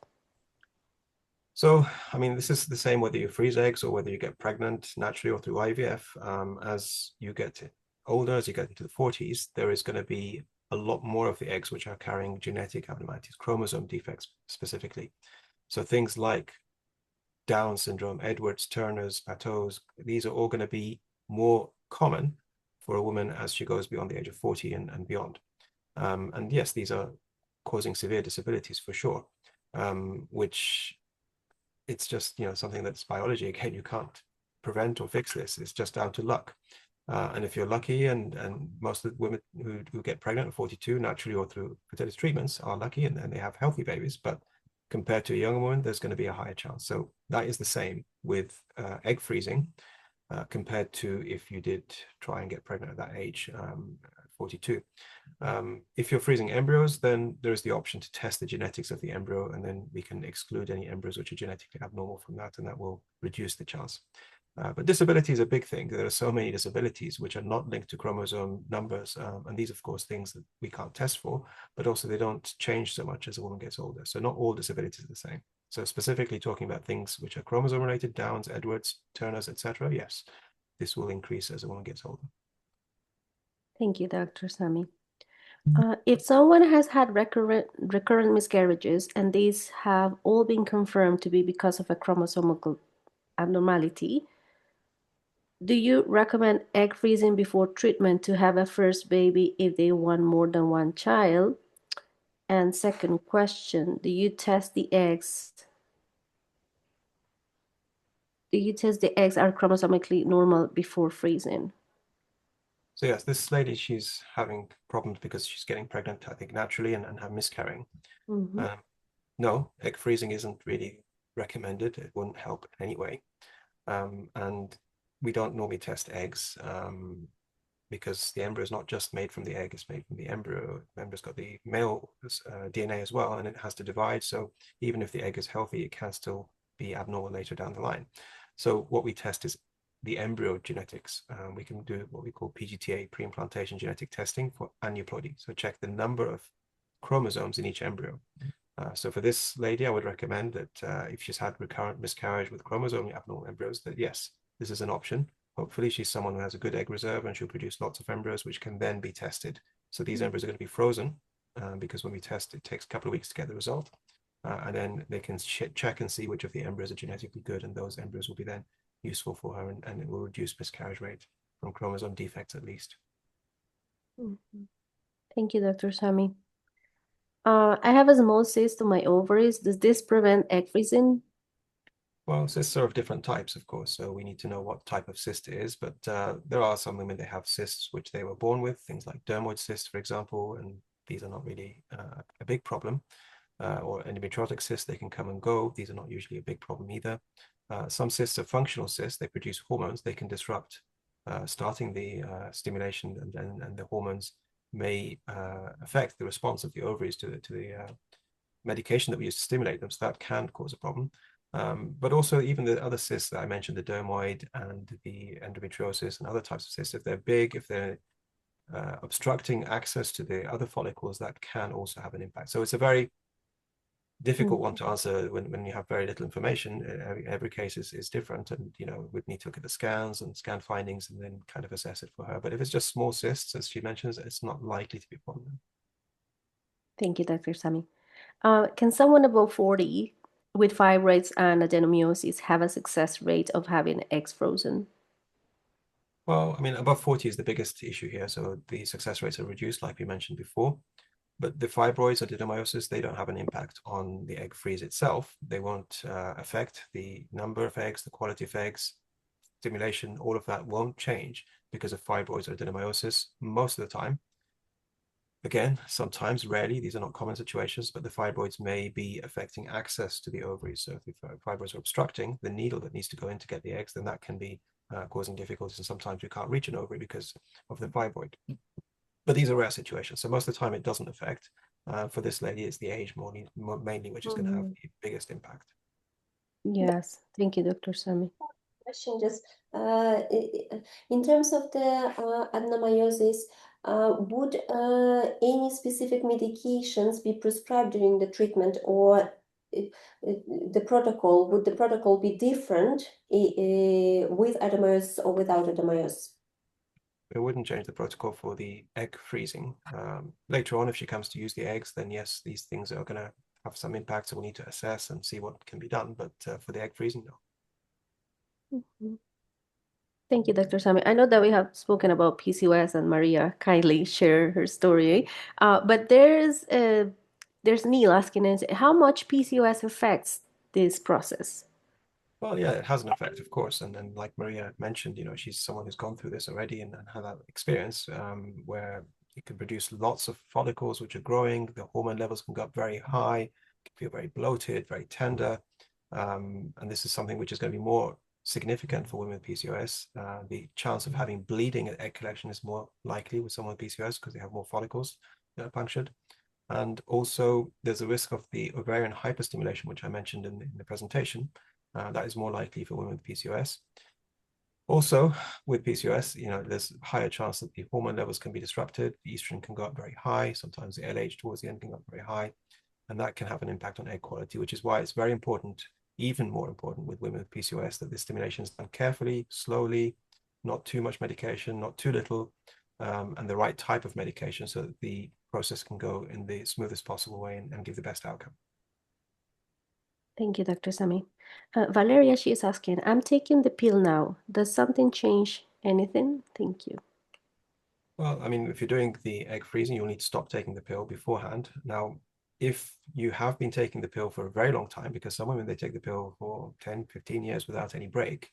So, I mean, this is the same whether you freeze eggs or whether you get pregnant naturally or through IVF. As you get older, as you get into the 40s, there is going to be a lot more of the eggs which are carrying genetic abnormalities, chromosome defects specifically. So things like Down syndrome, Edwards, Turner's, Patau's, these are all going to be more common for a woman as she goes beyond the age of 40 and beyond. And yes, these are causing severe disabilities for sure, which it's just, you know, something that's biology. Again, you can't prevent or fix this. It's just down to luck. And if you're lucky, and most of the women who get pregnant at 42, naturally or through fertility treatments, are lucky and they have healthy babies. But compared to a younger woman, there's going to be a higher chance. So that is the same with egg freezing compared to if you did try and get pregnant at that age, 42. If you're freezing embryos, then there is the option to test the genetics of the embryo, and then we can exclude any embryos which are genetically abnormal from that, and that will reduce the chance. But disability is a big thing. There are so many disabilities which are not linked to chromosome numbers. And these, of course, things that we can't test for, but also they don't change so much as a woman gets older. So not all disabilities are the same. So specifically talking about things which are chromosome related, Downs, Edwards, Turner's, etc. Yes, this will increase as a woman gets older. Thank you, Dr. Sami. If someone has had recurrent miscarriages and these have all been confirmed to be because of a chromosomal abnormality, do you recommend egg freezing before treatment to have a first baby if they want more than one child? And second question, do you test the eggs? Do you test the eggs are chromosomically normal before freezing? So yes, this lady, she's having problems because she's getting pregnant, I think, naturally and have miscarrying. Mm-hmm. No, egg freezing isn't really recommended. It wouldn't help in any way. And we don't normally test eggs because the embryo is not just made from the egg, it's made from the embryo. The embryo's got the male DNA as well, and it has to divide. So even if the egg is healthy, it can still be abnormal later down the line. So what we test is the embryo genetics. We can do what we call PGTA, pre-implantation genetic testing for aneuploidy. So check the number of chromosomes in each embryo. So for this lady, I would recommend that if she's had recurrent miscarriage with chromosome abnormal embryos, that yes, this is an option. Hopefully she's someone who has a good egg reserve and she'll produce lots of embryos which can then be tested. So these embryos are going to be frozen because when we test, it takes a couple of weeks to get the result. And then they can check and see which of the embryos are genetically good, and those embryos will be then useful for her, and it will reduce miscarriage rate from chromosome defects at least. Mm-hmm. Thank you, Dr. Sami. I have a small cyst on my ovaries. Does this prevent egg freezing? Well, cysts are of different types, of course, so we need to know what type of cyst it is. But there are some women that have cysts which they were born with, things like dermoid cysts, for example, and these are not really a big problem. Or endometriotic cysts, they can come and go. These are not usually a big problem either. Some cysts are functional cysts. They produce hormones. They can disrupt starting the stimulation, and the hormones may affect the response of the ovaries to the medication that we use to stimulate them. So that can cause a problem. But also even the other cysts that I mentioned, the dermoid and the endometriosis and other types of cysts, if they're big, if they're obstructing access to the other follicles, that can also have an impact. So it's a very difficult one to answer when you have very little information. Every case is different, and we'd need to look at the scans and scan findings and then kind of assess it for her. But if it's just small cysts, as she mentions, it's not likely to be a problem. Thank you, Dr. Sami. Can someone above 40 with fibroids and adenomyosis have a success rate of having eggs frozen? Well, I mean, above 40 is the biggest issue here, so the success rates are reduced, like we mentioned before. But the fibroids or adenomyosis, they don't have an impact on the egg freeze itself. They won't affect the number of eggs, the quality of eggs, stimulation, all of that won't change because of fibroids or adenomyosis most of the time. Again, sometimes, rarely, these are not common situations, but the fibroids may be affecting access to the ovaries. So if the fibroids are obstructing the needle that needs to go in to get the eggs, then that can be causing difficulties. And sometimes we can't reach an ovary because of the fibroid. But these are rare situations. So most of the time it doesn't affect. For this lady, it's the age mainly, which is going to have the biggest impact. Yes, thank you, Dr. Sami. Question just in terms of the adenomyosis, would any specific medications be prescribed during the treatment, or would the protocol be different with adenomyosis or without adenomyosis? It wouldn't change the protocol for the egg freezing. Later on, if she comes to use the eggs, then yes, these things are going to have some impact. So we need to assess and see what can be done. But for the egg freezing, no. Thank you, Dr. Sami. I know that we have spoken about PCOS and Maria kindly share her story, but there's Neil asking us how much PCOS affects this process. Well, yeah, it has an effect, of course. And then, like Maria mentioned, she's someone who's gone through this already and had that experience where it can produce lots of follicles which are growing. The hormone levels can go up very high, can feel very bloated, very tender. And this is something which is going to be more significant for women with PCOS. The chance of having bleeding at egg collection is more likely with someone with PCOS because they have more follicles that are punctured. And also, there's a risk of the ovarian hyperstimulation, which I mentioned in the presentation. That is more likely for women with PCOS. Also, with PCOS, there's a higher chance that the hormone levels can be disrupted. The estrogen can go up very high. Sometimes the LH towards the end can go up very high. And that can have an impact on egg quality, which is why it's very important, even more important with women with PCOS, that the stimulation is done carefully, slowly, not too much medication, not too little, and the right type of medication so that the process can go in the smoothest possible way and give the best outcome. Thank you, Dr. Sami. Valeria, she is asking, I'm taking the pill now. Does something change anything? Thank you. Well, I mean, if you're doing the egg freezing, you'll need to stop taking the pill beforehand. Now, if you have been taking the pill for a very long time, because some women, they take the pill for 10, 15 years without any break,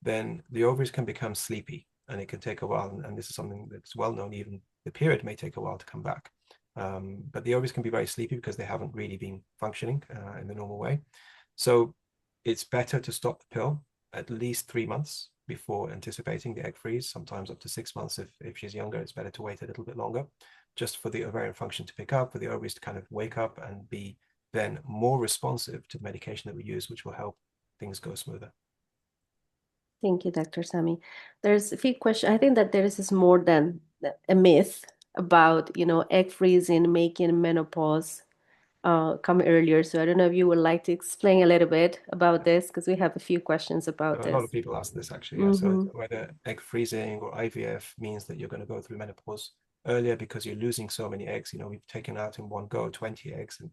then the ovaries can become sleepy and it can take a while. And this is something that's well known, even the period may take a while to come back. But the ovaries can be very sleepy because they haven't really been functioning in the normal way. So it's better to stop the pill at least 3 months before anticipating the egg freeze, sometimes up to 6 months. If she's younger, it's better to wait a little bit longer, just for the ovarian function to pick up, for the ovaries to kind of wake up and be then more responsive to the medication that we use, which will help things go smoother. Thank you, Dr. Sami. There's a few questions. I think that there is more than a myth about, egg freezing, making menopause come earlier. So I don't know if you would like to explain a little bit about this, because we have a few questions about this. A lot of people ask this actually. Yeah. So whether egg freezing or IVF means that you're going to go through menopause earlier because you're losing so many eggs. We've taken out in one go 20 eggs, and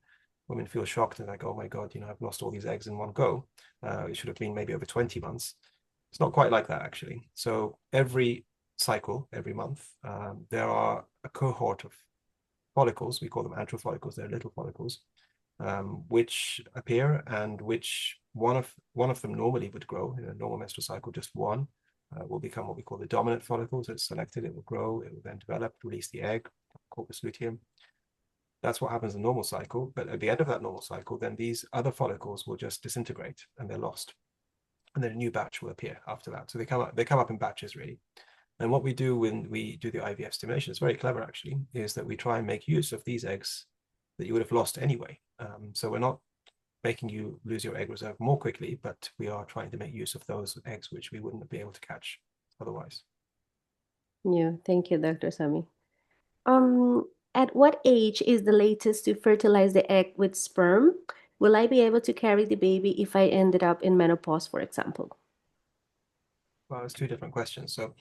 women feel shocked and like, oh my God, I've lost all these eggs in one go. It should have been maybe over 20 months. It's not quite like that, actually. So every cycle, every month, there are a cohort of follicles. We call them antral follicles. They're little follicles, which appear, and which one of them normally would grow in a normal menstrual cycle. Just one will become what we call the dominant follicle. So it's selected, it will grow, it will then develop, release the egg, corpus luteum. That's what happens in a normal cycle. But at the end of that normal cycle, then these other follicles will just disintegrate and they're lost. And then a new batch will appear after that. So they come up in batches, really. And what we do when we do the IVF stimulation, it's very clever actually, is that we try and make use of these eggs that you would have lost anyway. So we're not making you lose your egg reserve more quickly, but we are trying to make use of those eggs which we wouldn't be able to catch otherwise. Yeah, thank you, Dr. Sami. At what age is the latest to fertilize the egg with sperm? will I be able to carry the baby if I ended up in menopause, for example? Well, it's two different questions. So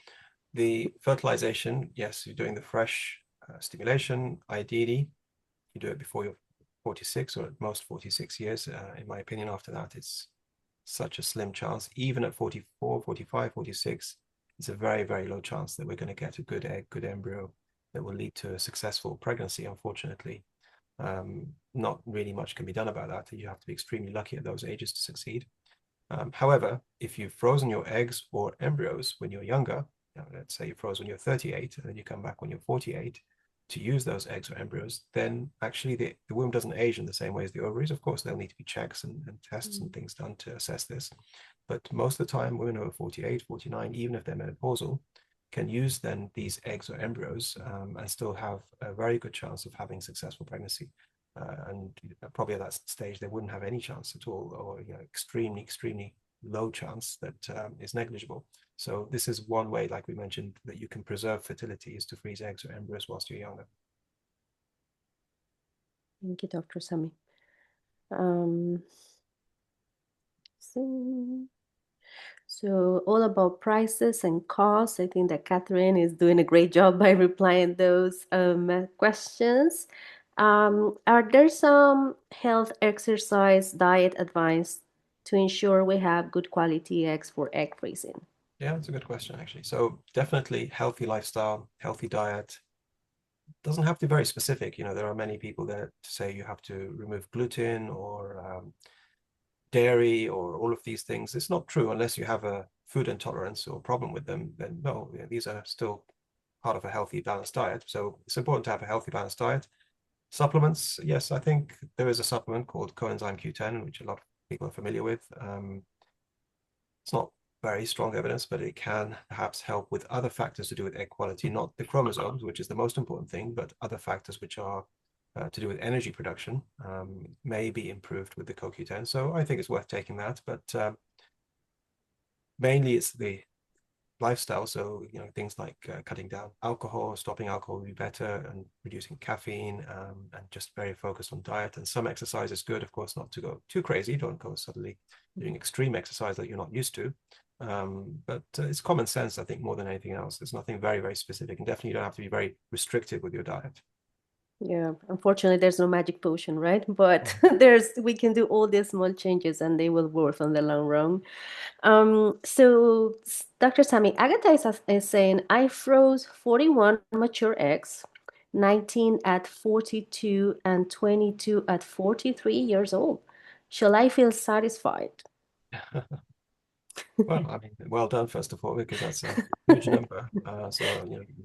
the fertilization, yes, you're doing the fresh stimulation. Ideally, you do it before you're 46 or at most 46 years. In my opinion, after that, it's such a slim chance. Even at 44, 45, 46, it's a very, very low chance that we're going to get a good egg, good embryo that will lead to a successful pregnancy, unfortunately. Not really much can be done about that. You have to be extremely lucky at those ages to succeed. However, if you've frozen your eggs or embryos when you're younger, let's say you froze when you're 38 and then you come back when you're 48 to use those eggs or embryos, then actually the womb doesn't age in the same way as the ovaries. Of course, there'll need to be checks and tests and things done to assess this. But most of the time, women over 48, 49, even if they're menopausal, can use then these eggs or embryos and still have a very good chance of having successful pregnancy. And probably at that stage, they wouldn't have any chance at all, or extremely, extremely low chance that is negligible. So this is one way, like we mentioned, that you can preserve fertility is to freeze eggs or embryos whilst you're younger. Thank you, Dr. Sami. So all about prices and costs. I think that Catherine is doing a great job by replying those questions. Are there some health, exercise, diet advice to ensure we have good quality eggs for egg freezing? Yeah, that's a good question, actually. So definitely healthy lifestyle, healthy diet. Doesn't have to be very specific. There are many people that say you have to remove gluten or dairy or all of these things. It's not true unless you have a food intolerance or problem with them. Then no, these are still part of a healthy, balanced diet. So it's important to have a healthy, balanced diet. Supplements, yes, I think there is a supplement called coenzyme Q10, which a lot of people are familiar with. It's not very strong evidence, but it can perhaps help with other factors to do with egg quality, not the chromosomes, which is the most important thing, but other factors which are to do with energy production may be improved with the CoQ10. So I think it's worth taking that, but mainly it's the lifestyle. So, things like cutting down alcohol, stopping alcohol would be better, and reducing caffeine, and just very focused on diet. And some exercise is good, of course, not to go too crazy. Don't go suddenly doing extreme exercise that you're not used to. But it's common sense, I think, more than anything else. There's nothing very, very specific, and definitely you don't have to be very restrictive with your diet. Yeah, unfortunately, there's no magic potion, right? But we can do all these small changes and they will work on the long run. So Dr. Sami, Agatha is saying, I froze 41 mature eggs, 19 at 42 and 22 at 43 years old. Shall I feel satisfied? Well, I mean, well done, first of all, because that's a huge number. So,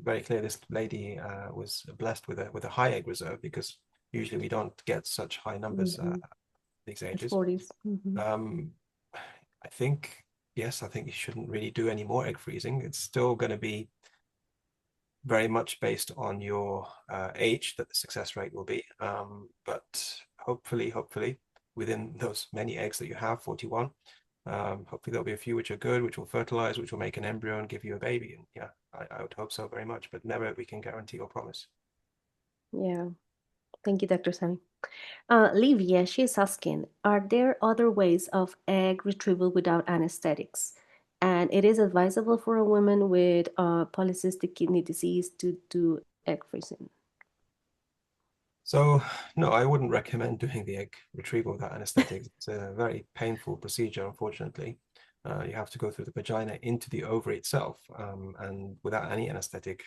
very clear this lady was blessed with a high egg reserve, because usually we don't get such high numbers at these ages. 40s. I think, yes, I think you shouldn't really do any more egg freezing. It's still going to be very much based on your age that the success rate will be. But hopefully, within those many eggs that you have, 41, hopefully there'll be a few which are good, which will fertilize, which will make an embryo and give you a baby. And yeah, I would hope so very much, but never we can guarantee or promise. Yeah. Thank you, Dr. Sami. Livia, she's asking, are there other ways of egg retrieval without anesthetics? And it is advisable for a woman with polycystic kidney disease to do egg freezing. So no, I wouldn't recommend doing the egg retrieval without anesthetics. It's a very painful procedure, unfortunately. You have to go through the vagina into the ovary itself, and without any anesthetic,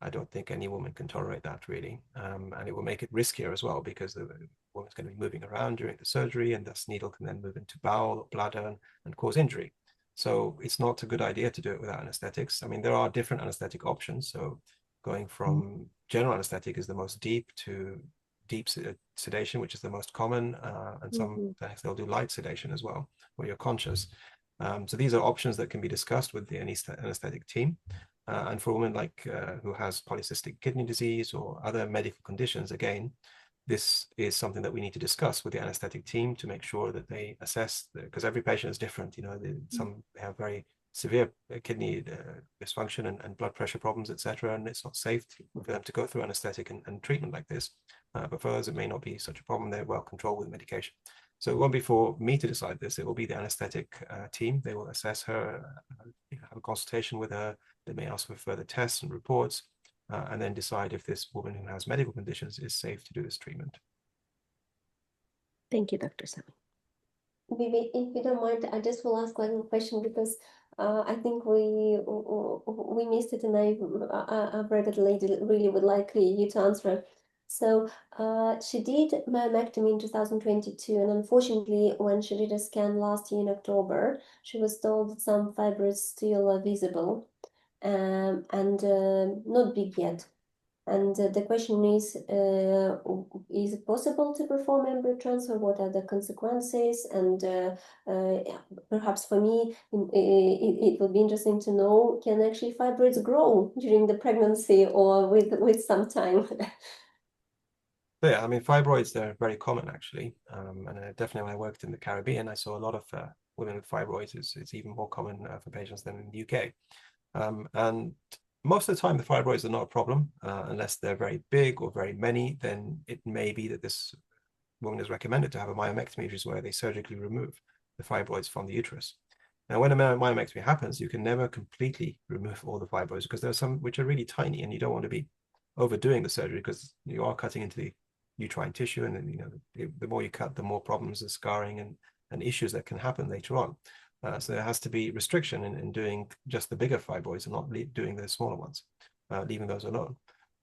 I don't think any woman can tolerate that, really. And it will make it riskier as well, because the woman's going to be moving around during the surgery, and this needle can then move into bowel or bladder and cause injury. So it's not a good idea to do it without anesthetics. I mean, there are different anesthetic options. So going from general anesthetic is the most deep to deep sedation, which is the most common, and some they'll do light sedation as well, where you're conscious. So these are options that can be discussed with the anesthetic team. And for a woman like who has polycystic kidney disease or other medical conditions, again, this is something that we need to discuss with the anesthetic team to make sure that they assess, because every patient is different. Some have very severe kidney dysfunction and blood pressure problems, etc., and it's not safe for them to go through anesthetic and treatment like this. but for those it may not be such a problem. They're well controlled with medication. So it won't be for me to decide this. It will be the anesthetic team. They will assess her, have a consultation with her. They may ask for further tests and reports, and then decide if this woman who has medical conditions is safe to do this treatment. Thank you, Dr. Sami. Vivi, if you don't mind, I just will ask one question because I think we missed it, and I've read that the lady really would like you to answer. So she did myomectomy in 2022, and unfortunately, when she did a scan last year in October, she was told that some fibroids still are visible, and not big yet. And the question is it possible to perform embryo transfer? What are the consequences? And perhaps for me, it would be interesting to know, can actually fibroids grow during the pregnancy or with some time? So yeah, I mean, fibroids, they're very common actually. And definitely when I worked in the Caribbean, I saw a lot of women with fibroids. It's even more common for patients than in the UK. And most of the time, the fibroids are not a problem unless they're very big or very many. Then it may be that this woman is recommended to have a myomectomy, which is where they surgically remove the fibroids from the uterus. Now, when a myomectomy happens, you can never completely remove all the fibroids because there are some which are really tiny, and you don't want to be overdoing the surgery because you are cutting into the uterine tissue, and then the more you cut, the more problems and scarring and issues that can happen later on. So there has to be restriction in doing just the bigger fibroids and not doing the smaller ones, leaving those alone.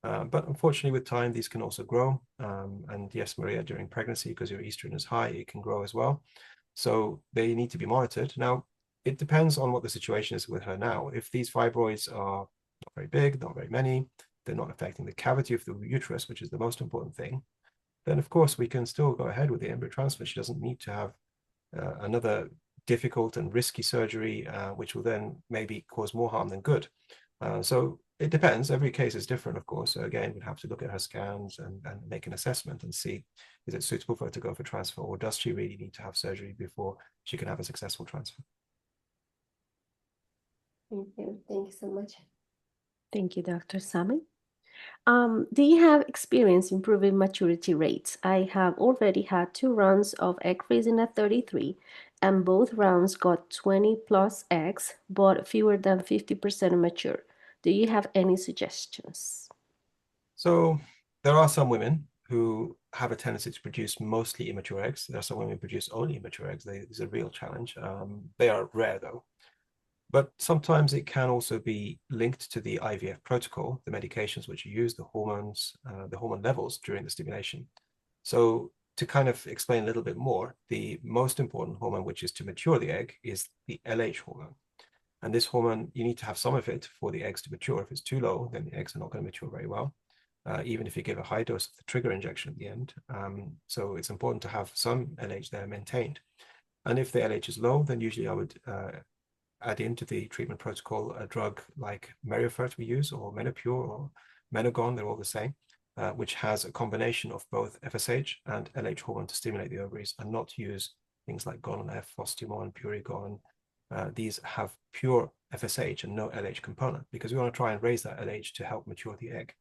But unfortunately, with time, these can also grow. And yes, Maria, during pregnancy, because your estrogen is high, it can grow as well. So they need to be monitored. Now, it depends on what the situation is with her now. If these fibroids are not very big, not very many, they're not affecting the cavity of the uterus, which is the most important thing, then of course we can still go ahead with the embryo transfer. She doesn't need to have another difficult and risky surgery, which will then maybe cause more harm than good. So it depends. Every case is different, of course. So again, we'd have to look at her scans and make an assessment and see, is it suitable for her to go for transfer, or does she really need to have surgery before she can have a successful transfer? Thank you. Thank you so much. Thank you, Dr. Sami. Do you have experience improving maturity rates? I have already had 2 rounds of egg freezing at 33, and both rounds got 20 plus eggs, but fewer than 50% mature. Do you have any suggestions? So there are some women who have a tendency to produce mostly immature eggs. There are some women who produce only immature eggs. It's a real challenge. They are rare though. But sometimes it can also be linked to the IVF protocol, the medications which you use, the hormones, the hormone levels during the stimulation. So to kind of explain a little bit more, the most important hormone, which is to mature the egg, is the LH hormone. And this hormone, you need to have some of it for the eggs to mature. If it's too low, then the eggs are not going to mature very well, even if you give a high dose of the trigger injection at the end. So it's important to have some LH there maintained. And if the LH is low, then usually I would add into the treatment protocol a drug like Meriofert we use, or Menopure, or Menagon, they're all the same, which has a combination of both FSH and LH hormone to stimulate the ovaries, and not use things like Gonal-F, Fostimon, Purigon. These have pure FSH and no LH component, because we want to try and raise that LH to help mature the egg.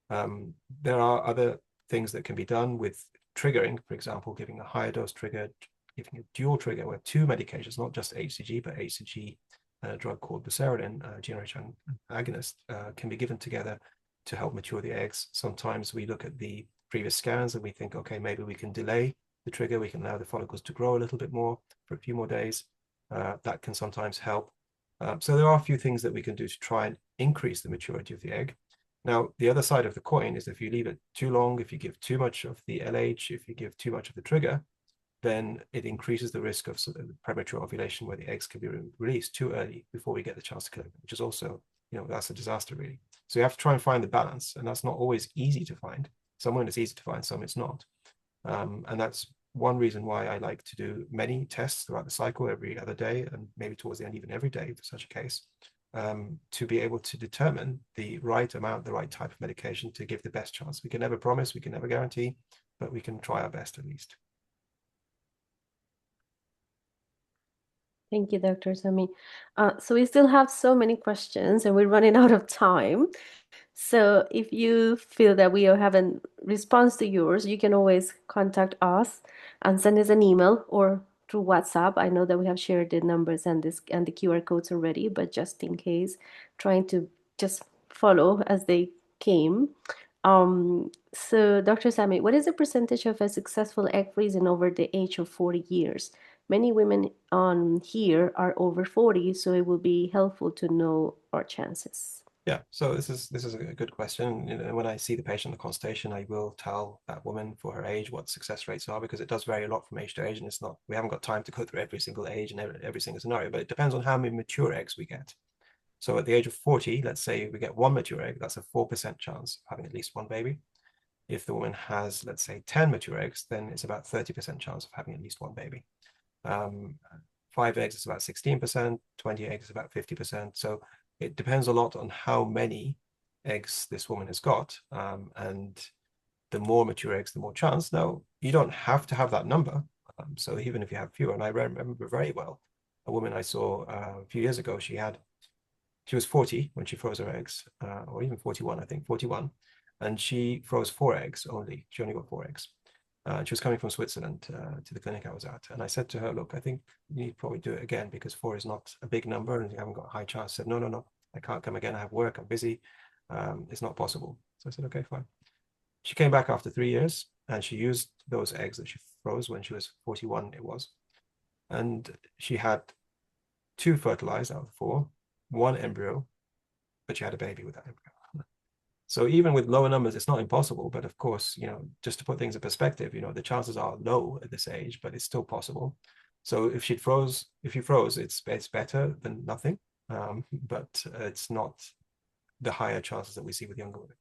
There are other things that can be done with triggering, for example, giving a higher dose trigger, giving a dual trigger where 2 medications, not just HCG, but HCG and a drug called buserelin, GnRH agonist, can be given together to help mature the eggs. Sometimes we look at the previous scans and we think, okay, maybe we can delay the trigger. We can allow the follicles to grow a little bit more for a few more days. That can sometimes help. So there are a few things that we can do to try and increase the maturity of the egg. Now, the other side of the coin is if you leave it too long, if you give too much of the LH, if you give too much of the trigger, then it increases the risk of sort of premature ovulation, where the eggs can be released too early before we get the chance to collect them, which is also, that's a disaster really. So you have to try and find the balance, and that's not always easy to find. Some it's easy to find, some it's not. And that's one reason why I like to do many tests throughout the cycle, every other day, and maybe towards the end, even every day for such a case, to be able to determine the right amount, the right type of medication to give the best chance. We can never promise, we can never guarantee, but we can try our best at least. Thank you, Dr. Sami. So we still have so many questions and we're running out of time. So if you feel that we haven't response to yours, you can always contact us and send us an email or through WhatsApp. I know that we have shared the numbers and the QR codes already, but just in case, trying to just follow as they came. So Dr. Sami, what is the percentage of a successful egg freezing over the age of 40 years? Many women on here are over 40, so it will be helpful to know our chances. Yeah, so this is a good question. You know, when I see the patient in the consultation, I will tell that woman for her age what success rates are, because it does vary a lot from age to age, and it's not, we haven't got time to go through every single age and every single scenario, but it depends on how many mature eggs we get. So at the age of 40, let's say we get one mature egg, that's a 4% chance of having at least one baby. If the woman has, let's say, 10 mature eggs, then it's about 30% chance of having at least one baby. 5 eggs is about 16%, 20 eggs is about 50%. So it depends a lot on how many eggs this woman has got. And the more mature eggs, the more chance. Now, you don't have to have that number. So even if you have fewer, and I remember very well a woman I saw a few years ago, she was 40 when she froze her eggs, or even 41, I think, 41. And she froze 4 eggs only. She only got 4 eggs. She was coming from Switzerland to the clinic I was at. And I said to her, look, I think you need to probably do it again, because 4 is not a big number and you haven't got a high chance. I said, no, I can't come again. I have work. I'm busy. It's not possible. So I said, okay, fine. She came back after 3 years and she used those eggs that she froze when she was 41, it was. And she had 2 fertilized out of the 4, 1 embryo, but she had a baby with that embryo. So even with lower numbers, it's not impossible. But of course, you know, just to put things in perspective, you know, the chances are low at this age, but it's still possible. So if you froze, it's better than nothing. But it's not the higher chances that we see with younger women.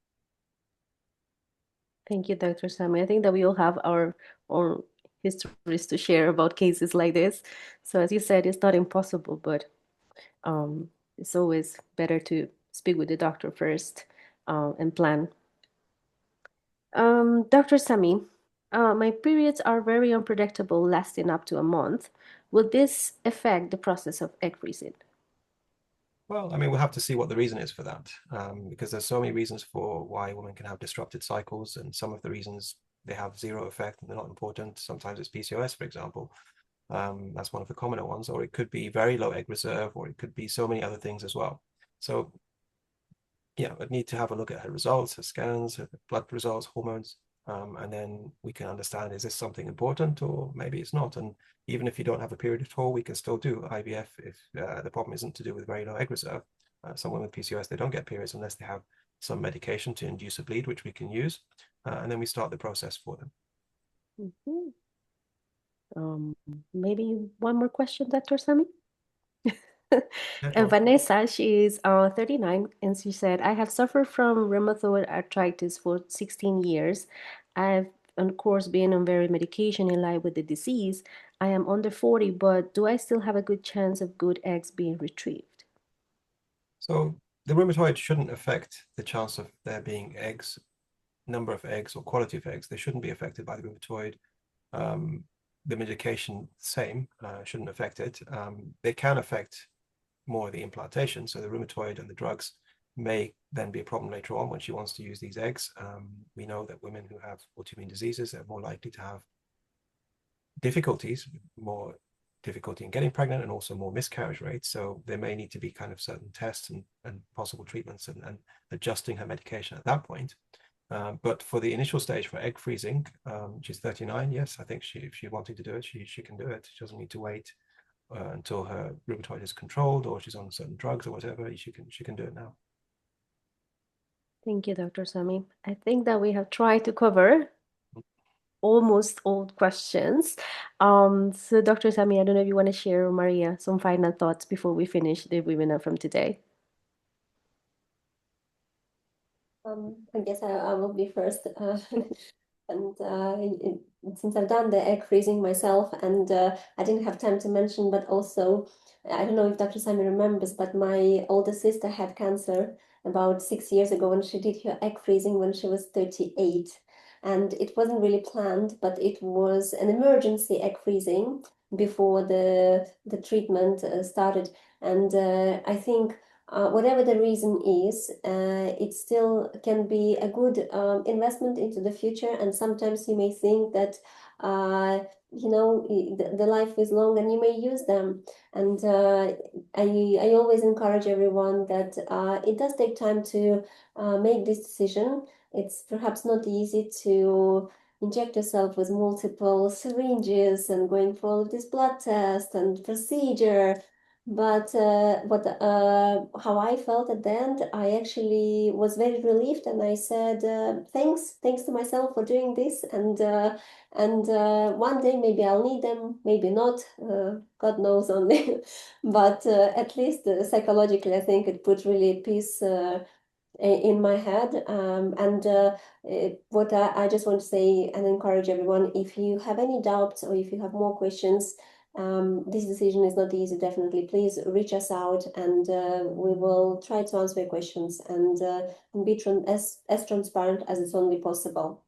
Thank you, Dr. Sami. I think that we all have our own histories to share about cases like this. So as you said, it's not impossible, but it's always better to speak with the doctor first and plan. Dr. Sami, my periods are very unpredictable, lasting up to a month. Will this affect the process of egg freezing? Well, I mean, we'll have to see what the reason is for that, because there's so many reasons for why women can have disrupted cycles, and some of the reasons they have zero effect and they're not important. Sometimes it's PCOS, for example. That's one of the commoner ones, or it could be very low egg reserve, or it could be so many other things as well. So yeah, I'd need to have a look at her results, her scans, her blood results, hormones, and then we can understand, is this something important or maybe it's not? And even if you don't have a period at all, we can still do IVF if the problem isn't to do with very low egg reserve. Someone with PCOS, they don't get periods unless they have some medication to induce a bleed, which we can use, and then we start the process for them. Mm-hmm. Maybe one more question, Dr. Sami? And Vanessa, she is 39, and she said, I have suffered from rheumatoid arthritis for 16 years. I've, of course, been on various medication in line with the disease. I am under 40, but do I still have a good chance of good eggs being retrieved? So the rheumatoid shouldn't affect the chance of there being eggs, number of eggs or quality of eggs. They shouldn't be affected by the rheumatoid. The medication, same, shouldn't affect it. They can affect more the implantation. So the rheumatoid and the drugs may then be a problem later on when she wants to use these eggs. We know that women who have autoimmune diseases are more likely to have difficulties, more difficulty in getting pregnant, and also more miscarriage rates. So there may need to be kind of certain tests and possible treatments and adjusting her medication at that point. But for the initial stage for egg freezing, she's 39. Yes, I think if she wanted to do it, she can do it. She doesn't need to wait until her rheumatoid is controlled or she's on certain drugs or whatever. She can do it now. Thank you, Dr. Sami. I think that we have tried to cover almost all questions. So Dr. Sami, I don't know if you want to share, Maria, some final thoughts before we finish the webinar from today. I guess I will be first. And since I've done the egg freezing myself, and I didn't have time to mention, but also, I don't know if Dr. Sami remembers, but my older sister had cancer about 6 years ago, and she did her egg freezing when she was 38. And it wasn't really planned, but it was an emergency egg freezing before the treatment started. And I think whatever the reason is, it still can be a good investment into the future. And sometimes you may think that, the life is long and you may use them. And I always encourage everyone that it does take time to make this decision. It's perhaps not easy to inject yourself with multiple syringes and going for all of this blood test and procedure. But how I felt at the end, I actually was very relieved, and I said thanks to myself for doing this, and one day maybe I'll need them, maybe not, God knows only. But at least psychologically, I think it put really peace in my head. And what I just want to say and encourage everyone, if you have any doubts or if you have more questions, this decision is not easy, definitely. Please reach us out, and we will try to answer your questions and be as transparent as it's only possible.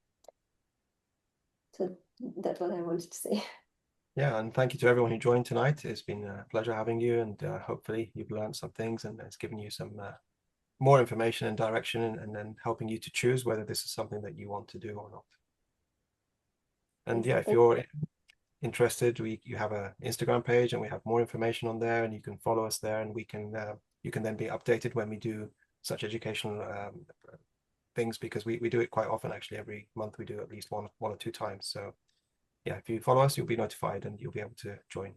So that's what I wanted to say. Yeah, and thank you to everyone who joined tonight. It's been a pleasure having you, and hopefully you've learned some things, and it's given you some more information and direction, and then helping you to choose whether this is something that you want to do or not. And yeah, if you're interested, you have an Instagram page, and we have more information on there, and you can follow us there, and you can then be updated when we do such educational things, because we do it quite often. Actually, every month we do at least one or two times. So yeah, if you follow us, you'll be notified and you'll be able to join.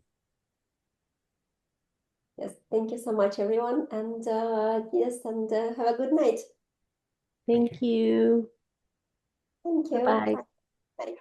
Yes, thank you so much, everyone, and yes, and have a good night. Thank you. Thank you. Bye-bye. Bye.